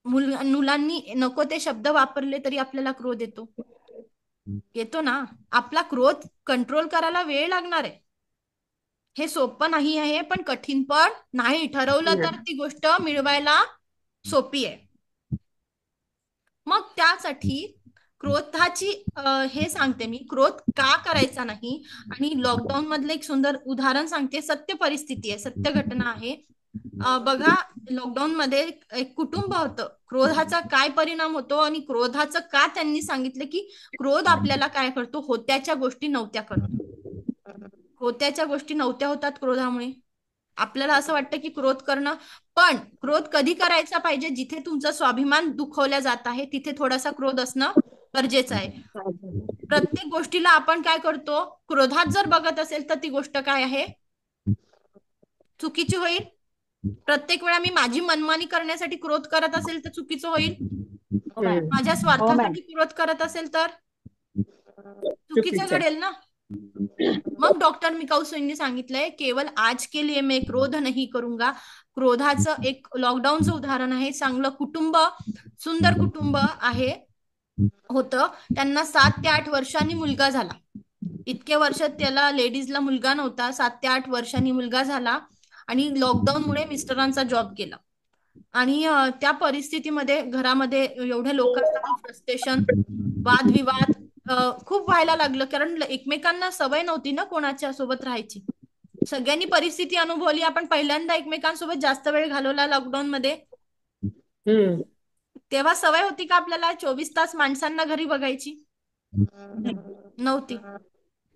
मुलांनी नको ते शब्द वापरले तरी आपल्याला क्रोध येतो ना. आपला क्रोध कंट्रोल करायला वेळ लागणार आहे. हे सोपं नाही आहे, पण कठीण पण नाही. ठरवलं तर ती गोष्ट मिळवायला सोपी आहे. मग त्यासाठी क्रोधाची हे सांगते मी, क्रोध का करायचा नाही. आणि लॉकडाऊन मधलं एक सुंदर उदाहरण सांगते, सत्य परिस्थिती आहे, सत्य घटना आहे. बघा, लॉकडाऊन मध्ये एक कुटुंब होतं. क्रोधाचा काय परिणाम होतो आणि क्रोधाचं का त्यांनी सांगितलं की क्रोध आपल्याला काय करतो, होत्याच्या गोष्टी नव्हत्या करतो. होत्याच्या गोष्टी नव्हत्या होतात क्रोधामुळे. आपल्याला असं वाटतं की क्रोध करणं, पण क्रोध कधी करायचा पाहिजे? जिथे तुमचा स्वाभिमान दुखवला जात आहे तिथे थोडासा क्रोध असणं गरजेचं आहे. प्रत्येक गोष्टीला आपण काय करतो, क्रोधात जर बघत असेल तर ती गोष्ट काय आहे, चुकीची होईल. प्रत्येक वेळा मी माझी मनमानी करण्यासाठी क्रोध करत असेल तर चुकीचं होईल. माझ्या स्वार्थासाठी क्रोध करत असेल तर चुकीचं घडेल ना. मग डॉक्टर मिकाऊ सुईंनी सांगितलंय, केवळ आज के लिए मैं क्रोध नहीं करूंगा. क्रोधाचं एक लॉकडाऊनचं उदाहरण आहे. चांगलं कुटुंब, सुंदर कुटुंब आहे होतं. त्यांना 7 ते 8 वर्षांनी मुलगा झाला. इतके वर्ष त्याला लेडीजला मुलगा नव्हता. 7 ते 8 वर्षांनी मुलगा झाला आणि लॉकडाऊनमुळे मिस्टरांचा जॉब गेला. आणि त्या परिस्थितीमध्ये घरामध्ये एवढ्या लोकांचं फ्रस्ट्रेशन, वादविवाद खूप व्हायला लागलं. कारण एकमेकांना सवय नव्हती ना कोणाच्या सोबत राहायची. सगळ्यांनी परिस्थिती अनुभवली. आपण पहिल्यांदा एकमेकांसोबत जास्त वेळ घालवला लॉकडाऊन मध्ये. तेव्हा सवय होती का आपल्याला 24 तास माणसांना घरी बघायची? नव्हती.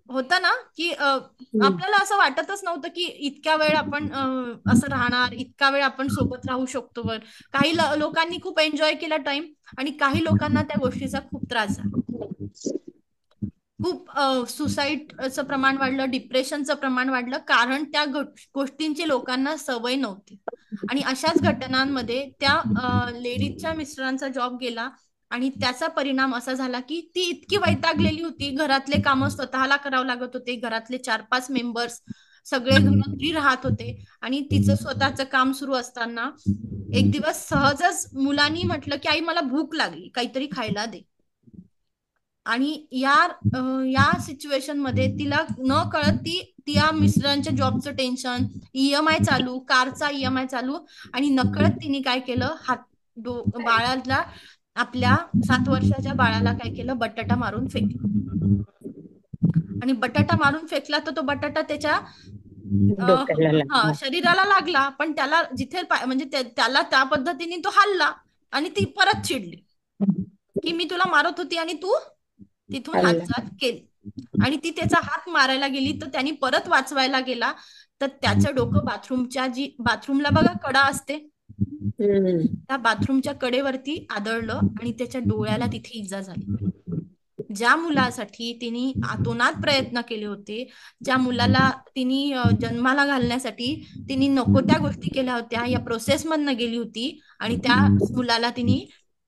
होतं ना की आपल्याला असं वाटतच नव्हतं की इतक्या वेळ आपण असं राहणार, इतका वेळ आपण सोबत राहू शकतो. काही लोकांनी खूप एन्जॉय केला टाइम आणि काही लोकांना त्या गोष्टीचा खूप त्रास झाला. खूप सुसाईडचं प्रमाण वाढलं, डिप्रेशनचं प्रमाण वाढलं, कारण त्या गोष्टींची लोकांना सवय नव्हती. आणि अशाच घटनांमध्ये त्या लेडीजच्या मिस्टरांचा जॉब गेला आणि त्याचा परिणाम असा झाला की ती इतकी वैतागलेली होती. घरातले कामं स्वतःला करावं लागत होते. घरातले 4-5 मेंबर्स सगळे घरी राहत होते आणि तिचं स्वतःचं काम सुरू असताना एक दिवस सहजच मुलांनी म्हटलं की आई मला भूक लागली, काहीतरी खायला दे. आणि या सिच्युएशन मध्ये तिला न कळत त्या मिस्टरांच्या जॉबचं टेन्शन, EMI चालू, कारचा EMI चालू, आणि नकळत तिने काय केलं, बाळाला, आपल्या 7 वर्षाच्या बाळाला काय केलं, बटाटा मारून फेकला. आणि बटाटा मारून फेकला तर तो बटाटा त्याच्या शरीराला लागला, पण त्याला जिथे म्हणजे त्याला त्या पद्धतीने तो हल्ला आणि ती परत चिडली की मी तुला मारत होती आणि तू तिथून हालचाल केली. आणि ती त्याचा हात मारायला गेली तर त्यांनी परत वाचवायला गेला. तर त्याचं डोकं बाथरूमला बघा कडा असते, त्या बाथरूमच्या कडेवरती आदळलं आणि त्याच्या डोळ्याला तिथे इजा झाली. ज्या मुलासाठी तिने आतोनात प्रयत्न केले होते, ज्या मुलाला तिने जन्माला घालण्यासाठी तिने नको त्या गोष्टी केल्या होत्या, या प्रोसेस मधनं गेली होती आणि त्या मुलाला तिने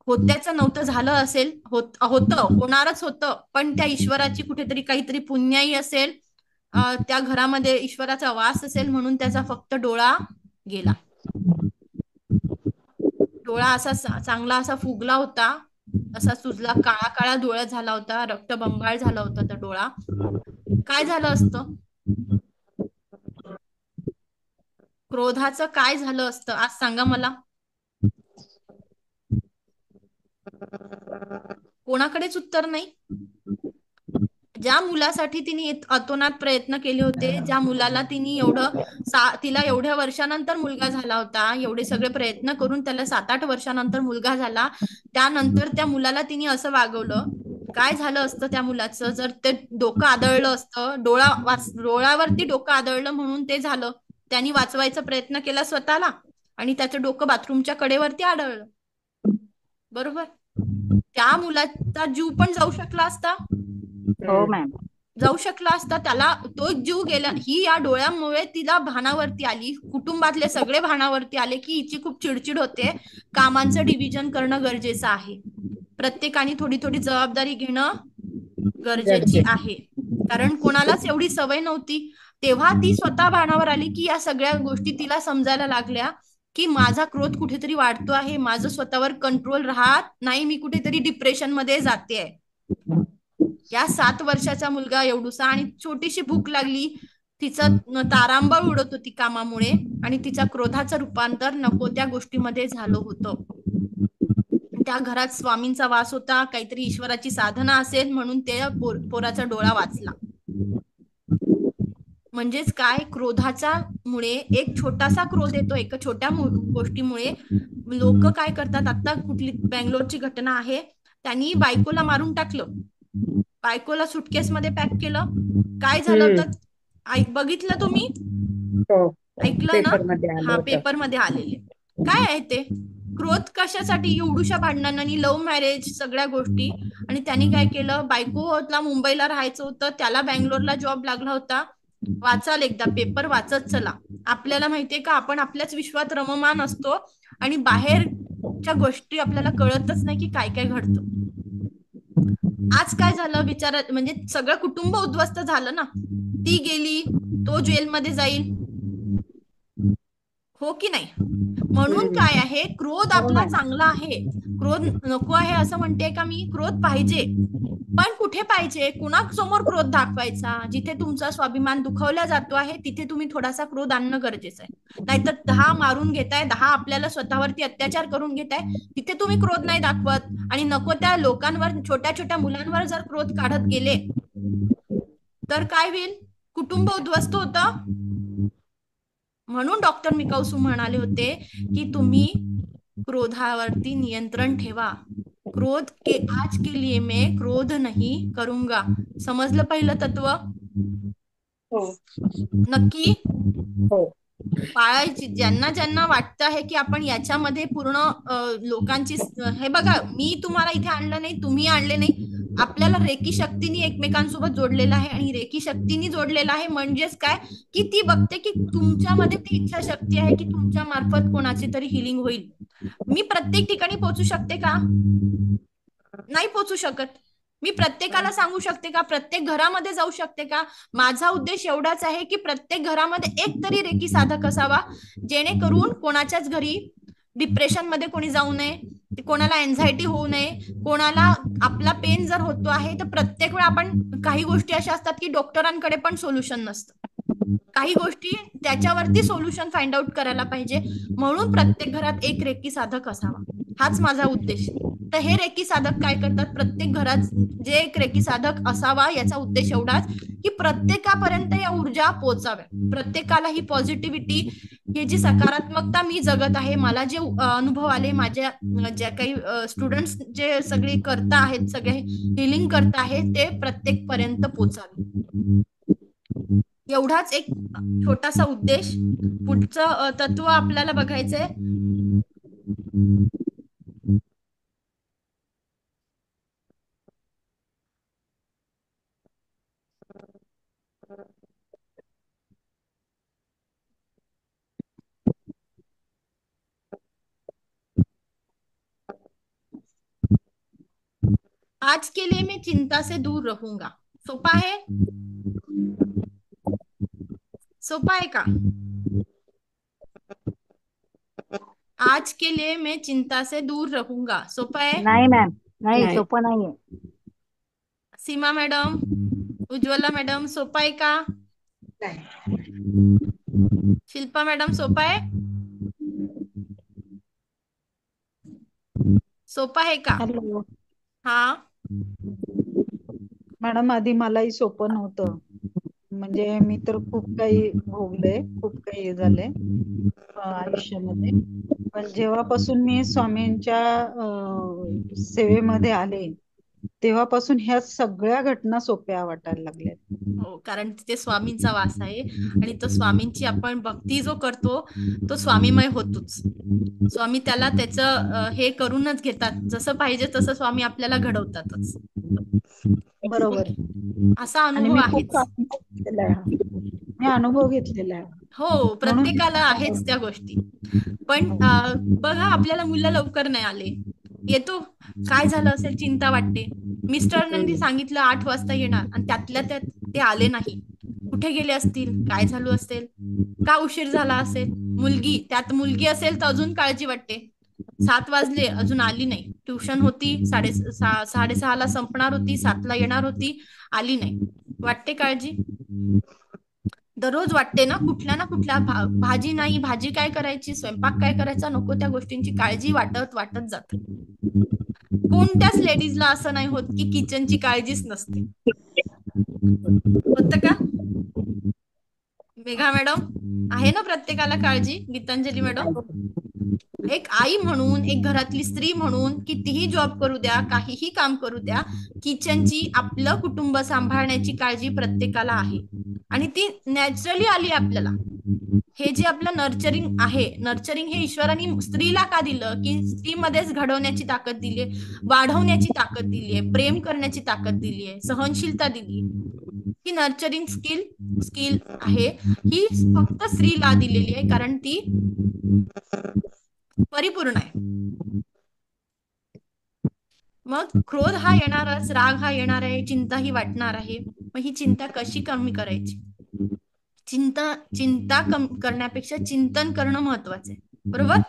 होत्याचं नव्हतं झालं असेल, होतं होणारच होतं, पण त्या ईश्वराची कुठेतरी काहीतरी पुण्याई असेल, त्या घरामध्ये ईश्वराचा वास असेल म्हणून त्याचा फक्त डोळा गेला. डोळा असा चांगला असा फुगला होता, असा सुजला, काळा काळा डोळा झाला होता, रक्तबंबाळ झाला होता तो डोळा. काय झालं असतं? क्रोधाचं काय झालं असतं आज सांगा मला. कोणाकडेच उत्तर नाही. ज्या मुलासाठी तिने अतोनात प्रयत्न केले होते, ज्या मुलाला तिने तिला एवढ्या वर्षानंतर मुलगा झाला होता, एवढे सगळे प्रयत्न करून त्याला 7-8 वर्षानंतर मुलगा झाला, त्यानंतर त्या मुलाला तिने असं वागवलं. काय झालं असतं त्या मुलाचं जर ते डोकं आदळलं असतं, डोळ्यावरती डोकं आदळलं म्हणून ते झालं. त्यांनी वाचवायचा प्रयत्न केला स्वतःला आणि त्याचं डोकं बाथरूमच्या कडेवरती आदळलं. बरोबर? त्या मुलाचा जीव पण जाऊ शकला असता. हो मॅम. जाऊ शकला असता. त्याला तो जीव गेला. ही या डोळ्यामुळे तिला भानावरती आली, कुटुंबातले सगळे भानावरती आले की हिची खूप चिडचिड होते, कामांचं डिव्हिजन करणं गरजेचं आहे, प्रत्येकाने थोडी थोडी जबाबदारी घेणं गरजेची आहे. कारण कोणालाच एवढी सवय नव्हती. तेव्हा ती स्वतः भानावर आली की या सगळ्या गोष्टी तिला समजायला लागल्या की माझा क्रोध कुठेतरी वाढतो आहे, माझं स्वतःवर कंट्रोल राहत नाही, मी कुठेतरी डिप्रेशन मध्ये जाते. या 7 वर्षाचा मुलगा एवढूसा आणि छोटीशी भूक लागली, तिचं तारांबळ उडत होती कामामुळे आणि तिच्या क्रोधाचं रूपांतर नको त्या गोष्टीमध्ये झालं होतं. त्या घरात स्वामींचा वास होता, काहीतरी ईश्वराची साधना असेल म्हणून ते पोराचा डोळा वाचला. म्हणजेच काय, क्रोधाचा मुळे एक छोटासा क्रोध येतो, एका छोट्या गोष्टीमुळे लोक काय करतात. आता कुठली बँगलोरची घटना आहे, त्यांनी बायकोला मारून टाकलं, बायकोला सुटकेस मध्ये पॅक केलं. काय झालं होतं बघितलं तुम्ही? ऐकलं ना? हा, पेपर मध्ये आलेले. काय आहे ते क्रोध कशासाठी? एवढूशा भांडणांनी, लव्ह मॅरेज, सगळ्या गोष्टी. आणि त्यांनी काय केलं, बायकोला मुंबईला राहायचं होतं, त्याला बँगलोरला जॉब लागला होता. वाचाल एकदा पेपर, वाचत चला. आपल्याला माहितीये का, आपण आपल्याच विश्वात रममान असतो आणि बाहेरच्या गोष्टी आपल्याला कळतच नाही की काय काय घडतं. आज काय झालं विचार, म्हणजे सगळं कुटुंब उद्ध्वस्त झालं ना. ती गेली, तो जेलमध्ये जाईल, हो की नाही? म्हणून काय आहे, क्रोध आपला चांगला आहे, क्रोध नको आहे असं म्हणते का मी? क्रोध पाहिजे, पण कुठे पाहिजे? कुणासमोर क्रोध दाखवायचा? जिथे तुमचा स्वाभिमान दुखावला जातो आहे तिथे तुम्ही थोडासा क्रोध आणणं गरजेचं आहे. नाहीतर 10 मारून घेताय, 10 आपल्याला स्वतःवरती अत्याचार करून घेताय, तिथे तुम्ही क्रोध नाही दाखवत आणि नको त्या लोकांवर, छोट्या छोट्या मुलांवर जर क्रोध काढत गेले तर काय होईल? कुटुंब उद्ध्वस्त होतं. म्हणून डॉक्टर मिकाऊ म्हणाले होते की तुम्ही क्रोधावरती नियंत्रण ठेवा. क्रोध के आज के लिए मैं क्रोध नहीं करूंगा. समजलं पहिलं तत्व? नक्की पाळायची. ज्यांना ज्यांना वाटतं आहे की आपण याच्यामध्ये पूर्ण लोकांची, हे बघा, मी तुम्हाला इथे आणलं नाही, तुम्ही आणले नाही, आपल्याला रेकी शक्तीने एकमेकांसोबत जोडलेलं आहे. आणि रेकी शक्तीने जोडलेलं आहे म्हणजेच काय की ती बघते की तुमच्यामध्ये ती इच्छा शक्ती आहे की तुमच्या मार्फत कोणाची तरी हिलिंग होईल. मी प्रत्येक ठिकाणी पोहोचू शकते का? नाही पोहोचू शकत. मी प्रत्येकाला सांगू शकते का? प्रत्येक घरामध्ये जाऊ शकते का? माझा उद्देश एवढाच आहे की प्रत्येक घरामध्ये एक तरी रेकी साधक असावा, जेणेकरून कोणाच्याच घरी डिप्रेशन मध्ये कोणी जाऊ नये, कोणाला एन्झायटी होऊ नये, कोणाला आपला पेन जर होतो आहे तर प्रत्येक वेळा आपण, काही गोष्टी अशा असतात की डॉक्टरांकडे पण सोल्युशन नसतं, काही गोष्टी त्याच्यावरती सोल्युशन फाइंड आउट करायला पाहिजे. म्हणून प्रत्येक घरात एक रेकी साधक असावा, हाच माझा उद्देश. तर हे रेकी साधक काय करतात, प्रत्येक घरात जे एक रेकी साधक असावा याचा उद्देश एवढाच की प्रत्येकापर्यंत या ऊर्जा पोहोचाव्या, प्रत्येकाला ही पॉझिटिव्हिटी, ही जी सकारात्मकता मी जगत आहे, मला जे अनुभव आले, माझ्या ज्या काही स्टुडंट्स जे सगळे करता आहेत, सगळे हिलिंग करता आहेत, ते प्रत्येक पर्यंत पोहोचावे. एवढाच एक छोटासा उद्देश. पुढचं तत्व आपल्याला बघायचंय. आज के लिए मैं चिंता से दूर रहूंगा. सोपा आहे? सोपा आहे का? आज के लिए मैं चिंता से दूर रहूंगा. सोपा आहे? नाही मॅम, नाही नाही. सोपं नाहीये. सीमा मॅडम, उज्ज्वला मॅडम, सोपा आहे का? शिल्पा मॅडम, सोपा आहे? सोपा आहे का? हॅलो हा. मॅडम, आधी मलाही सोपं नव्हतं. म्हणजे मी तर खूप काही भोगले, खूप काही झाले आयुष्यामध्ये. पण जेव्हापासून मी स्वामींच्या सेवेमध्ये आले तेव्हापासून ह्या सगळ्या घटना सोप्या वाटायला लागल्या. हो, कारण तिथे स्वामींचा वास आहे आणि तो स्वामींची आपण भक्ती जो करतो तो स्वामीमय होतोच. स्वामी त्याला त्याचं हे करूनच घेतात. जसं पाहिजे तसं स्वामी आपल्याला घडवतातच. बरोबर. असा आणि अनुभव मी आहेच. खूप अनुभव घेतलेला आहे. मी अनुभव घेतलेला आहे. हो, प्रत्येकाला आहेच त्या गोष्टी. पण बघा, आपल्याला मुलं लवकर नाही आले. येतो, काय झालं असेल, चिंता वाटते. मिस्टरांनी सांगितलं 8 वाजता येणार आणि त्यातल्या त्यात ते आले नाही. कुठे गेले असतील, काय झालं असेल, का उशीर झाला असेल. त्यात मुलगी असेल तर अजून काळजी वाटते. 7 वाजले अजून आली नाही. ट्युशन होती, 6:30ला संपणार होती, 7ला येणार होती, आली नाही. वाटते काळजी. दररोज वाटते ना कुठल्या भाजी नाही, भाजी काय करायची, स्वयंपाक काय करायचा, नको त्या गोष्टींची काळजी वाटत जाते. कोणत्याच लेडीजला असं नाही होत की किचनची काळजीच नसते. होतं का? मेघा मॅडम, आहे ना प्रत्येकाला काळजी? गीतांजली मॅडम, एक आई म्हणून, एक घरातली स्त्री म्हणून कितीही जॉब करू द्या, काहीही काम करू द्या, किचनची, आपलं कुटुंब सांभाळण्याची काळजी प्रत्येकाला आहे. आणि ती नॅचरली आली आपल्याला. हे जे आपलं नर्चरिंग आहे, नर्चरिंग हे ईश्वराने स्त्रीला का दिलं? की स्त्रीमध्येच घडवण्याची ताकद दिली, वाढवण्याची ताकद दिली आहे, प्रेम करण्याची ताकद दिली आहे, सहनशीलता दिली. ही नर्चरिंग स्किल आहे, ही फक्त स्त्रीला दिलेली आहे, कारण ती परिपूर्ण आहे. मग क्रोध हा येणारच, राग हा येणार आहे, चिंता ही वाटणार आहे. मग ही चिंता कशी कमी करायची? चिंता कमी करण्यापेक्षा चिंतन करणं महत्वाचं आहे. बरोबर?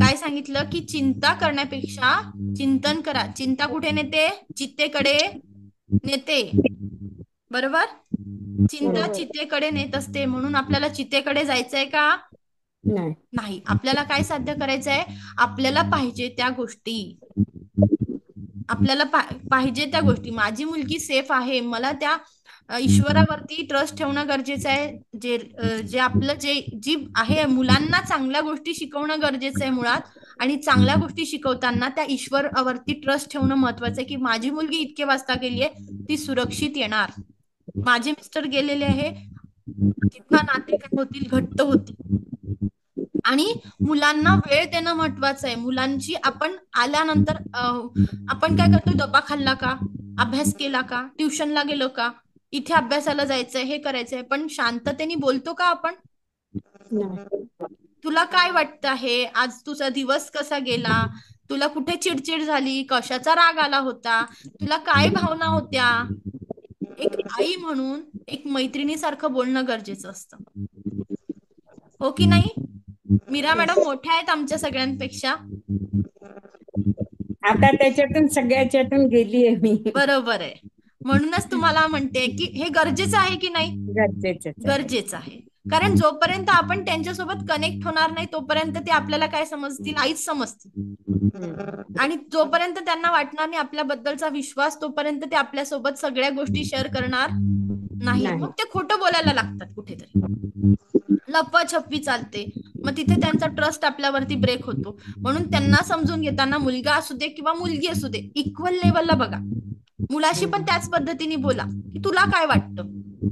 काय सांगितलं की चिंता करण्यापेक्षा चिंतन करा. चिंता कुठे नेते? चित्तेकडे नेते. बरोबर? चिंता चित्तेकडे नेत असते. म्हणून आपल्याला चित्तेकडे जायचंय का? नाही. आपल्याला काय साध्य करायचंय? आपल्याला पाहिजे त्या गोष्टी. आपल्याला पाहिजे त्या गोष्टी. माझी मुलगी सेफ आहे, मला त्या ईश्वरावरती ट्रस्ट ठेवणं गरजेचं आहे. जे आपलं जी आहे, मुलांना चांगल्या गोष्टी शिकवणं गरजेचं आहे मुळात. आणि चांगल्या गोष्टी शिकवताना त्या ईश्वरावरती ट्रस्ट ठेवणं महत्वाचं आहे. की माझी मुलगी इतके वाजता गेलीये, ती सुरक्षित येणार. माझे मिस्टर गेलेले आहे, तिथं नाते काय होतील, घट्ट होतील. आणि मुलांना वेळ देणं महत्वाचं आहे. मुलांची आपण आल्यानंतर आपण काय करतो? डबा खाल्ला का? अभ्यास केला का? ट्युशनला गेलो का? इथे अभ्यासाला जायचंय, हे करायचंय, पण शांततेने बोलतो का आपण? तुला काय वाटतं आहे आज? तुझा दिवस कसा गेला? तुला कुठे चिडचिड झाली? कशाचा राग आला होता? तुला काय भावना होत्या? एक आई म्हणून एक मैत्रिणीसारखं बोलणं गरजेचं असतं. हो की नाही? मीरा मॅडम मोठ्या आहेत आमच्या सगळ्यांपेक्षा. आता त्याच्यातून सगळ्याच्यातून गेलीये मी. बरोबर आहे. म्हणूनच तुम्हाला म्हणते की हे गरजेचं आहे की नाही? गरजेचं आहे. कारण जोपर्यंत आपण त्यांच्यासोबत कनेक्ट होणार नाही तोपर्यंत ते आपल्याला काय समजतील? आईच समजतील. आणि जोपर्यंत त्यांना वाटणार नाही आपल्याबद्दलचा विश्वास, तोपर्यंत ते आपल्यासोबत सगळ्या गोष्टी शेअर करणार नाही. मग ते खोटं बोलायला लागतात कुठेतरी, लपवाछपवी चालते. मग तिथे त्यांचा ट्रस्ट आपल्यावरती ब्रेक होतो. म्हणून त्यांना समजून घेताना, मुलगा असू दे किंवा मुलगी असू दे, इक्वल लेवलला बघा. मुलाशी पण त्याच पद्धतीने बोला की तुला काय वाटतं.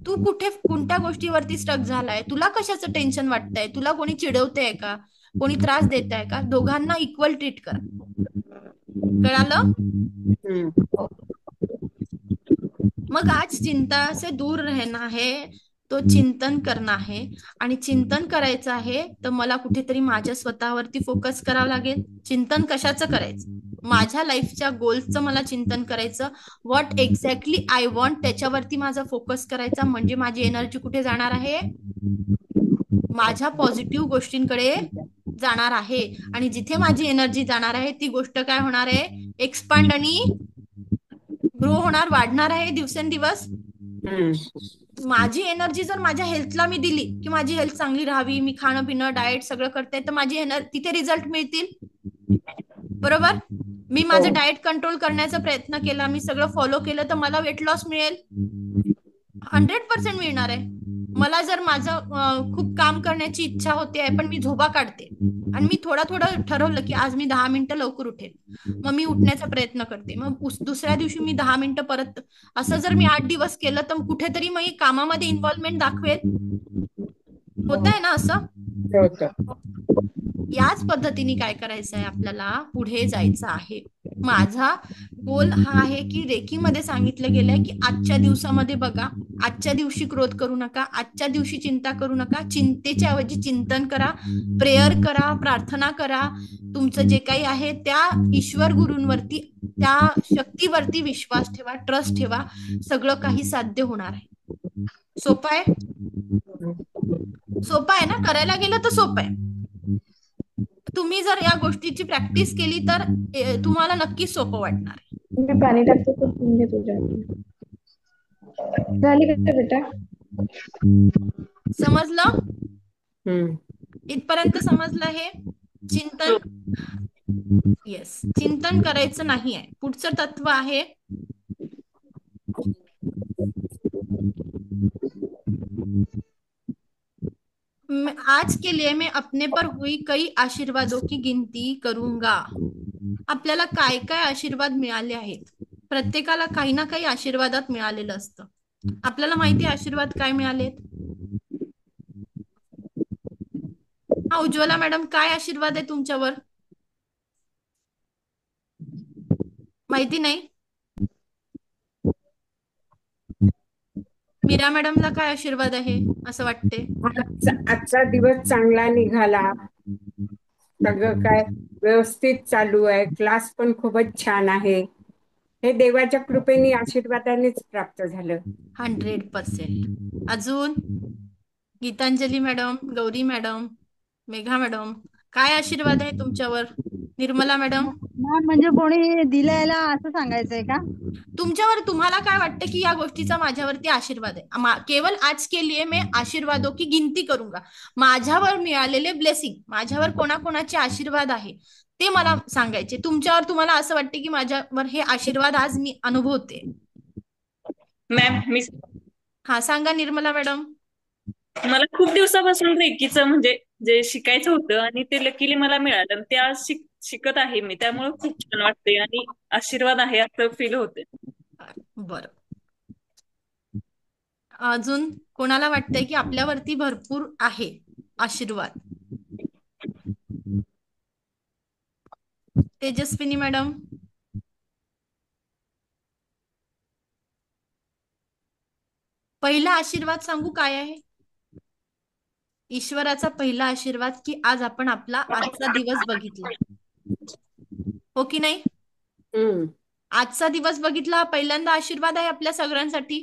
तू कुठे कोणत्या गोष्टीवरती स्टक झालाय, तुला कशाचं टेन्शन वाटतंय, तुला कोणी चिडवतंय का, कोणी त्रास देत आहे का, दोघांना इक्वल ट्रीट करा. कळालं? मग आज चिंता से दूर रहना है, तो चिंतन करना है. आणि चिंतन करायचं आहे तर मला कुठेतरी माझ्या स्वतःवरती फोकस करावं लागेल. चिंतन कशाचं करायचं? माझ्या लाईफच्या गोल्सचं मला चिंतन करायचं. व्हॉट एक्झॅक्टली आय वॉन्ट, त्याच्यावरती माझा फोकस करायचा. म्हणजे माझी एनर्जी कुठे जाणार आहे? माझ्या पॉझिटिव्ह गोष्टींकडे जाणार आहे. आणि जिथे माझी एनर्जी जाणार आहे ती गोष्ट काय होणार आहे? एक्सपांड आणि ग्रो होणार, वाढणार आहे दिवसेंदिवस. माझी एनर्जी जर माझ्या हेल्थला मी दिली की माझी हेल्थ चांगली राहावी, मी खाणं पिणं डाएट सगळं करते, तर माझी तिथे रिझल्ट मिळतील. बरोबर? मी माझं डाएट कंट्रोल करण्याचा प्रयत्न केला, मी सगळं फॉलो केलं, तर मला वेट लॉस मिळेल, 100% मिळणार आहे. मला जर माझं खूप काम करण्याची इच्छा होते पण मी झोपा काढते आणि मी थोडं ठरवलं की आज मी 10 मिनिटं लवकर उठेल, मग मी उठण्याचा प्रयत्न करते, मग दुसऱ्या दिवशी मी 10 मिनिटं परत, असं जर मी 8 दिवस केलं तर कुठेतरी मी कामामध्ये इन्व्हॉल्वमेंट दाखवेल. होत आहे ना असं? याच पद्धतीने काय करायचं आहे, आपल्याला पुढे जायचं आहे. माझा गोल हा आहे की रेकीमध्ये सांगितलं गेलंय की आजच्या दिवसामध्ये बघा, आजच्या दिवशी क्रोध करू नका, आजच्या दिवशी चिंता करू नका, चिंतेच्या ऐवजी चिंतन करा, प्रेयर करा, प्रार्थना करा. तुमचं जे काही आहे त्या ईश्वर गुरूंवरती, त्या शक्तीवरती विश्वास ठेवा, ट्रस्ट ठेवा, सगळं काही साध्य होणार आहे. सोपं आहे? सोपं आहे ना? करायला गेलं तर सोपं आहे. तुम्ही जर या गोष्टीची प्रॅक्टिस केली तर तुम्हाला नक्कीच सोपं वाटणार आहे. मी पाणी टाकतो तर पिऊन घे तुझ्या. झाली का बेटा? समजलं? इथपर्यंत समजलं? हे चिंतन, येस, चिंतन करायचं नाही आहे. पुढचं तत्व आहे आज के लिए मैं अपने पर हुई कई आशीर्वादों की गिनती करूंगा. आपल्याला काय काय आशीर्वाद मिळाले आहेत? प्रत्येकाला काही ना काही आशीर्वादात मिळालेलं असतं. आपल्याला माहिती आहे आशीर्वाद काय मिळालेत? हा, उज्ज्वला मॅडम, काय आशीर्वाद आहे तुमच्यावर? माहिती नाही? मीरा मॅडमला काय आशीर्वाद आहे असं वाटते? आजचा दिवस चांगला निघाला, सगळं काय व्यवस्थित चालू आहे, क्लास पण खूपच छान आहे, हे देवाच्या कृपेने आशीर्वादानेच प्राप्त झालं. 100%. अजून Geetanjali madam, Gauri madam, Megha madam, काय आशीर्वाद आहे तुमच्यावर? निर्मला मॅडम, म्हणजे कोणी दिलायला असं सांगायचंय का? तुमच्यावर तुम्हाला काय वाटतं की या गोष्टीचा माझ्यावरती आशीर्वाद आहे? केवळ आज के लिए मैं आशीर्वादों की गिनती करूंगा. माझ्यावर मिळालेले ब्लेसिंग, माझ्यावर कोणाकोणाचे आशीर्वाद आहे ते मला सांगायचे. तुमच्यावर तुम्हाला असं वाटते की माझ्यावर हे आशीर्वाद आज मी अनुभवते? मॅम, मी हा, सांगा निर्मला मॅडम. मला खूप दिवसापासून रेकीचं म्हणजे जे शिकायचं होतं आणि ते लकीली मला मिळालं, ते आज शिकत आहे मी, त्यामुळे खूप छान वाटते आणि आशीर्वाद आहे असं फील होते. बर, अजून कोणाला वाटतंय की आपल्यावरती भरपूर आहे आशीर्वाद? तेजस्विनी मॅडम, पहिला आशीर्वाद सांगू काय आहे? ईश्वराचा पहिला आशीर्वाद की आज आपण आपला आजचा दिवस बघितला, हो की नाही? आजचा दिवस बघितला हा पहिल्यांदा आशीर्वाद आहे आपल्या सगळ्यांसाठी.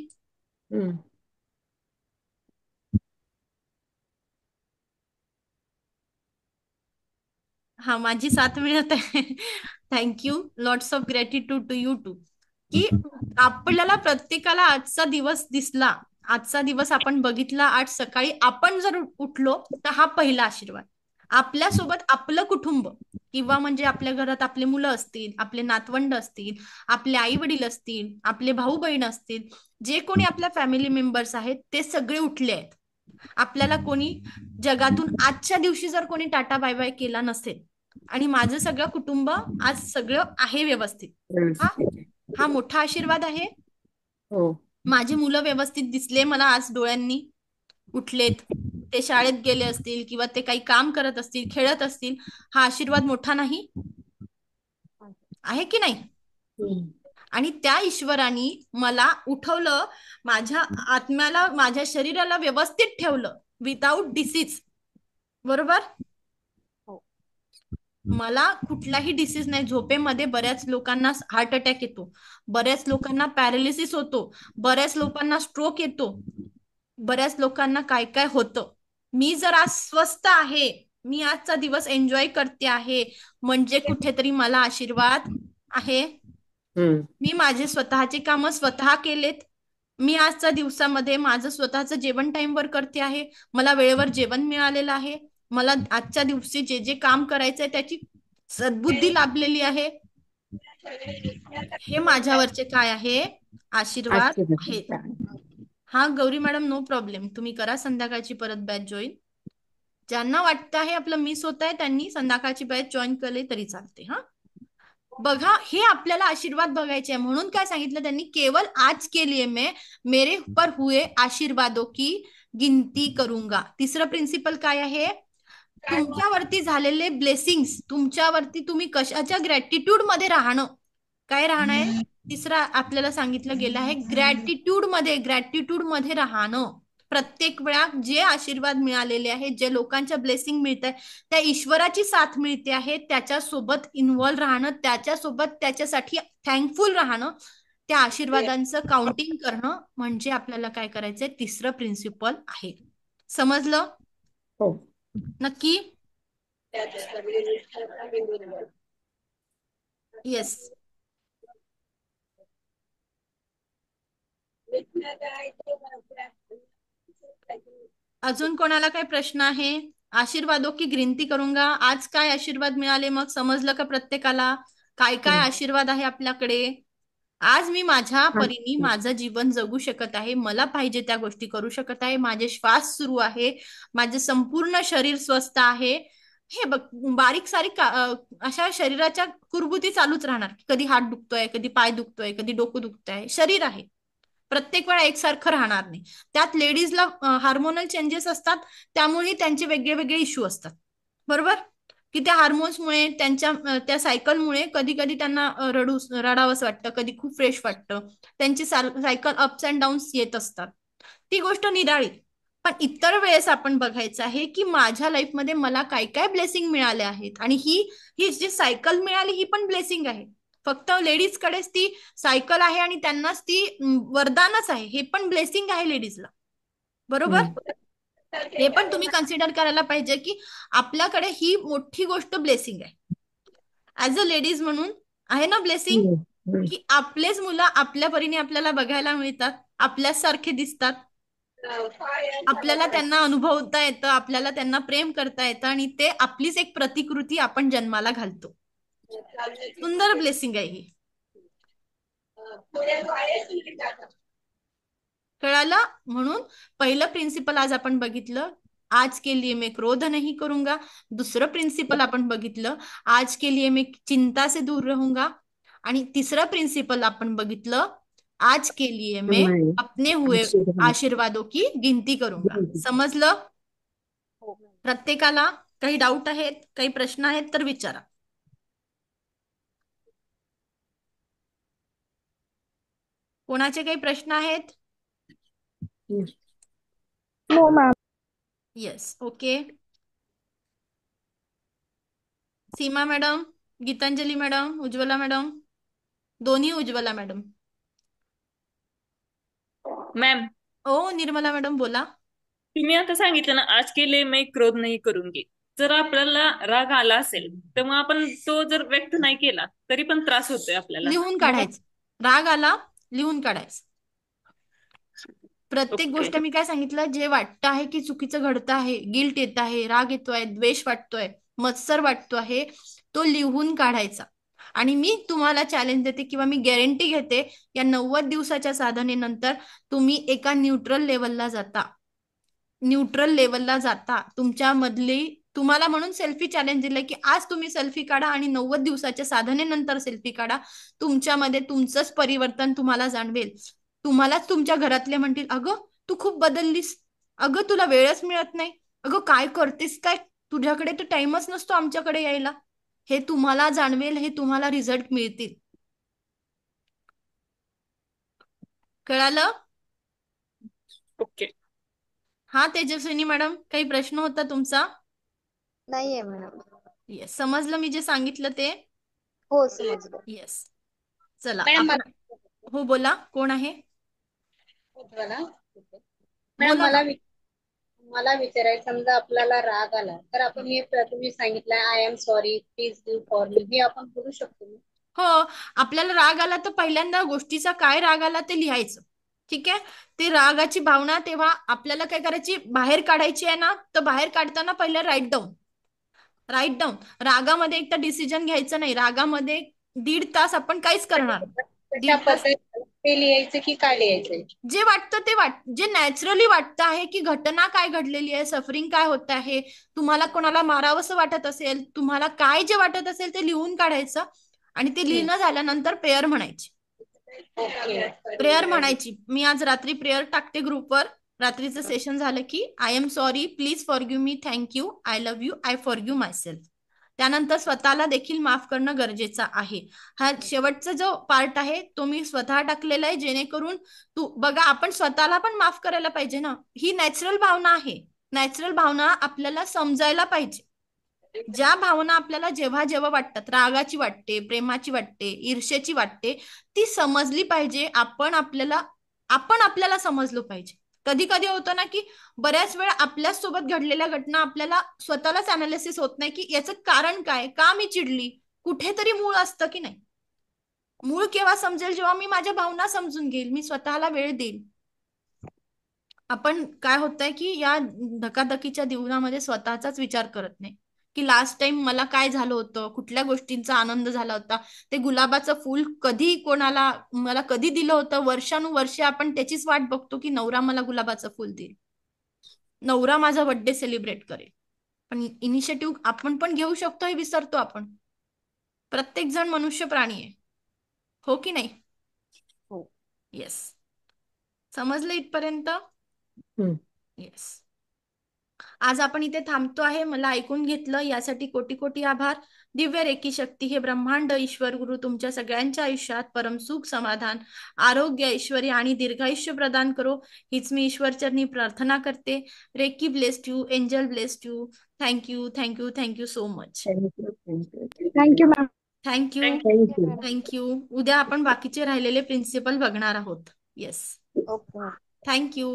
हा, माझी साथ मिळत आहे. Thank you, lots of gratitude to you too. की आपल्याला प्रत्येकाला आजचा दिवस दिसला, आजचा दिवस आपण बघितला, आज सकाळी आपण जर उठलो तर हा पहिला आशीर्वाद. आपल्यासोबत आपलं कुटुंब किंवा म्हणजे आपल्या घरात आपले मुलं असतील, आपले नातवंड असतील, आपले आई वडील असतील, आपले भाऊ बहीण असतील, जे कोणी आपल्या फॅमिली मेंबर्स आहेत ते सगळे उठले आहेत. आपल्याला कोणी जगातून आजच्या दिवशी जर कोणी टाटा बाय बाय केला नसेल आणि माझं सगळं कुटुंब आज सगळं आहे व्यवस्थित, हा मोठा आशीर्वाद आहे. माझी मुलं व्यवस्थित दिसले मला आज डोळ्यांनी, उठलेत, ते शाळेत गेले असतील किंवा ते काही काम करत असतील, खेळत असतील, हा आशीर्वाद मोठा नाही आहे की नाही? आणि त्या ईश्वराने मला उठवलं, माझ्या आत्म्याला, माझ्या शरीराला व्यवस्थित ठेवलं विदाऊट डिसीज, बरोबर? मला कुठलाही डिसीज नाही. झोपेमध्ये बऱ्याच लोकांना हार्ट अटॅक येतो, बऱ्याच लोकांना पॅरालिसिस होतो, बऱ्याच लोकांना स्ट्रोक येतो, बऱ्याच लोकांना काय काय होतं. मी जर आज स्वस्थ आहे, मी आजचा दिवस एन्जॉय करते आहे, म्हणजे कुठेतरी मला आशीर्वाद आहे. मी माझे स्वतःचे काम स्वतः केलेत. मी आजच्या दिवसामध्ये माझं स्वतःचं जेवण टाइमवर करते आहे, मला वेळेवर जेवण मिळालेलं आहे, मला आजच्या दिवशी जे जे काम करायचंय त्याची सद्बुद्धी लाभलेली आहे. हे माझ्यावरचे काय आहे? आशीर्वाद आहे. हा गौरी मॅडम, नो प्रॉब्लेम, तुम्ही करा संध्याकाळची परत बॅच जॉईन. ज्यांना वाटतं आहे आपलं मिस होत आहे त्यांनी संध्याकाळची बॅच जॉईन केली तरी चालते. हा बघा, हे आपल्याला आशीर्वाद बघायचे आहे. म्हणून काय सांगितलं त्यांनी, केवल आज के लिए मैं मेरे ऊपर हुए आशीर्वादों की गिनती करूंगा. तिसरं प्रिन्सिपल काय आहे? तुमच्यावरती झालेले ब्लेसिंग्स, तुमच्यावरती तुम्ही कशाच्या ग्रॅटिट्यूड मध्ये राहणं, काय राहणं आहे? तिसरा आपल्याला सांगितलं गेलं आहे, ग्रॅटिट्यूड मध्ये राहणं. प्रत्येक वेळा जे आशीर्वाद मिळालेले आहेत, जे लोकांच्या ब्लेसिंग मिळत आहे, त्या ईश्वराची साथ मिळते आहे, त्याच्यासोबत इन्व्हॉल्व राहणं, त्याच्यासोबत त्याच्यासाठी थँकफुल राहणं, त्या आशीर्वादांचं काउंटिंग करणं, म्हणजे आपल्याला काय करायचंय? तिसरं प्रिन्सिपल आहे. समजलं? हो. नक्की? येस. अजून कोणाला काय प्रश्न आहे? आशीर्वादों की गिनती करूंगा. आज काय आशीर्वाद मिळाले मग समजलं का प्रत्येकाला? काय काय आशीर्वाद आहे आपल्याकडे? आज मी माझ्या परीने माझं जीवन जगू शकत आहे, मला पाहिजे त्या गोष्टी करू शकत आहे, माझे श्वास सुरू आहे, माझे संपूर्ण शरीर स्वस्थ आहे. हे बघ, बारीक सारीक अशा शरीराच्या कुरबुती चालूच राहणार. कधी हात दुखतोय, कधी पाय दुखतोय, कधी डोकं दुखतंय. शरीर आहे, प्रत्येक वेळा एकसारखं राहणार नाही. त्यात लेडीजला हार्मोनल चेंजेस असतात, त्यामुळे त्यांचे वेगळे वेगळे इश्यू असतात, बरोबर? की त्या हार्मोन्समुळे, त्यांच्या त्या सायकलमुळे कधी कधी त्यांना रडावंसं वाटतं, कधी खूप फ्रेश वाटतं, त्यांची सायकल अप्स अँड डाऊन्स येत असतात. ती गोष्ट निराळी. पण इतर वेळेस आपण बघायचं आहे की माझ्या लाईफमध्ये मला काय काय ब्लेसिंग मिळाले आहेत, आणि ही जी सायकल मिळाली ही पण ब्लेसिंग आहे. फक्त लेडीज कडेच ती सायकल आहे आणि त्यांनाच ती वरदानच आहे, हे पण ब्लेसिंग आहे लेडीजला, बरोबर? हे पण तुम्ही कन्सिडर करायला पाहिजे की आपल्याकडे ही मोठी गोष्ट ब्लेसिंग आहे. ऍज अ लेडीज म्हणून आहे ना ब्लेसिंग, की आपलेच मुलं आपल्या परीने आपल्याला बघायला मिळतात, आपल्याच सारखे दिसतात, आपल्याला त्यांना अनुभवता येतं, आपल्याला त्यांना प्रेम करता येतं, आणि ते आपलीच एक प्रतिकृती आपण जन्माला घालतो. सुंदर ब्लेसिंग आहे ही. कळालं? म्हणून पहिलं प्रिन्सिपल आज आपण बघितलं, आज के लिए मैं क्रोध नहीं करूंगा. दुसरं प्रिन्सिपल आपण बघितलं, आज के लिए मैं चिंता से दूर रहूंगा. आणि तिसरं प्रिन्सिपल आपण बघितलं, आज के लिए मैं अपने हुए आशीर्वादों की गिनती करूंगा. समजलं? प्रत्येकाला काही डाऊट आहेत, काही प्रश्न आहेत तर विचारा. कोणाचे काही प्रश्न आहेत? No ma'am. Yes, okay. Seema madam, Geetanjali madam, Ujjwala madam, दोन्ही उज्ज्वला मॅडम. मॅम, ओ निर्मला मॅडम बोला. तुम्ही आता सांगितलं ना, आज केले मैं क्रोध नाही करूंगी. जर आपल्याला राग आला असेल तर मग आपण तो जर व्यक्त नाही केला तरी पण त्रास होतोय आपल्याला. लिहून काढायचं. राग आला, लिहून काढायचं. प्रत्येक गोष्ट मी काय सांगितलं, जे वाटतं आहे की चुकीचं घडतं आहे, गिल्ट येत आहे, राग येतोय, द्वेष वाटतोय, मत्सर वाटतो आहे, तो लिहून काढायचा. आणि मी तुम्हाला चॅलेंज देते किंवा मी गॅरंटी घेते, या 90 दिवसाच्या साधनेनंतर तुम्ही एका न्यूट्रल लेवलला जाता. तुमच्यामधली, तुम्हाला म्हणून सेल्फी चॅलेंज दिलंय की आज तुम्ही सेल्फी काढा आणि 90 दिवसाच्या साधनेनंतर सेल्फी काढा. तुमच्यामध्ये तुमचंच परिवर्तन तुम्हाला जाणवेल. तुम्हालाच तुमच्या घरातले म्हणतील, अगं तू खूप बदललीस, अगं तुला वेळच मिळत नाही, अगं काय करतेस काय, तुझ्याकडे तर टाइमच नसतो आमच्याकडे यायला. हे तुम्हाला जाणवेल, हे तुम्हाला रिझल्ट मिळतील. कळालं? ओके. हा तेजस्विनी मॅडम, काही प्रश्न होता तुमचा? नाहीये मॅडम. येस, समजलं मी जे सांगितलं ते? हो समजलं. येस. चला मॅडम आपण, हो बोला, कोण आहे? मॅडम बोला ना. मला विचारायचं, समजा आपल्याला राग आला तर आपण हे तुम्ही सांगितलं I am sorry, please do for me, हे आपण बोलू शकतो ना? हो, आपल्याला राग आला तर पहिल्यांदा गोष्टीचा काय राग आला ते लिहायचं. ठीक आहे, ते रागाची भावना तेव्हा आपल्याला काय करायची, बाहेर काढायची आहे ना, तर बाहेर काढताना पहिलं राईट डाऊन. रागामध्ये एक तर डिसिजन घ्यायचं नाही. रागामध्ये 1.5 तास आपण काहीच करणार नाही. कशा 1.5 तास पद्धतीने ते लिहायचं की काय लिहायचं? जे वाटतं ते जे नॅचरली वाटतं आहे, की घटना काय घडलेली आहे, सफरिंग काय होत आहे, तुम्हाला कोणाला मारावंसं वाटत असेल, तुम्हाला काय जे वाटत असेल ते लिहून काढायचं. आणि ते लिहिणं झाल्यानंतर प्रेयर म्हणायची. प्रेयर म्हणायची. मी आज रात्री प्रेयर टाकते ग्रुपवर. रात्रीचं सेशन झालं की I am sorry, please forgive me, thank you, I love you, I forgive my self. त्यानंतर स्वतःला देखील माफ करणं गरजेचं आहे. हा शेवटचा जो पार्ट आहे तो मी स्वतः टाकलेला आहे, जेणेकरून तू बघा, आपण स्वतःला पण माफ करायला पाहिजे ना. ही नॅचरल भावना आहे. नॅचरल भावना आपल्याला समजायला पाहिजे. ज्या भावना आपल्याला जेव्हा जेव्हा वाटतात, रागाची वाटते, प्रेमाची वाटते, ईर्ष्याची वाटते, ती समजली पाहिजे. आपण आपल्याला समजलो पाहिजे. कधी कधी होतं ना की बऱ्याच वेळा आपल्याच सोबत घडलेल्या घटना आपल्याला स्वतःलाच अनालिसिस होत नाही की याचं कारण काय, का मी चिडली. कुठेतरी मूळ असतं की नाही. मूळ केव्हा समजेल, जेव्हा मी माझ्या भावना समजून घेईल, मी स्वतःला वेळ देईल. आपण काय होतंय की या धकाधकीच्या जीवनामध्ये स्वतःचाच विचार करत नाही की लास्ट टाइम मला काय झालं होतं, कुठल्या गोष्टींचा आनंद झाला होता, ते गुलाबाचं फूल कधी कोणाला मला कधी दिलं होतं. वर्षानुवर्षे आपण त्याचीच वाट बघतो की नवरा मला गुलाबाचं फूल देईल, नवरा माझा बर्थडे सेलिब्रेट करेल. पण इनिशिएटिव्ह आपण पण घेऊ शकतो हे विसरतो आपण. प्रत्येक जण मनुष्य प्राणी आहे, हो की नाही? हो. येस, समजलं इथपर्यंत? येस. आज आपण इथे थांबतो आहे. मला ऐकून घेतलं यासाठी कोटी कोटी आभार. दिव्य रेकी शक्ती हे ब्रह्मांड ईश्वर गुरु तुमच्या सगळ्यांच्या आयुष्यात परम सुख, समाधान, आरोग्य, ऐश्वर्य आणि दीर्घायुष्य प्रदान करो, हीच मी ईश्वरचरणी प्रार्थना करते. Reiki blessed you, angel blessed you. Thank you, thank you, thank you so much. Thank you ma'am. Thank you, thank you. उद्या आपण बाकीचे राहिलेले प्रिन्सिपल बघणार आहोत. Yes, okay. Thank you.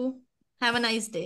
Have a nice day.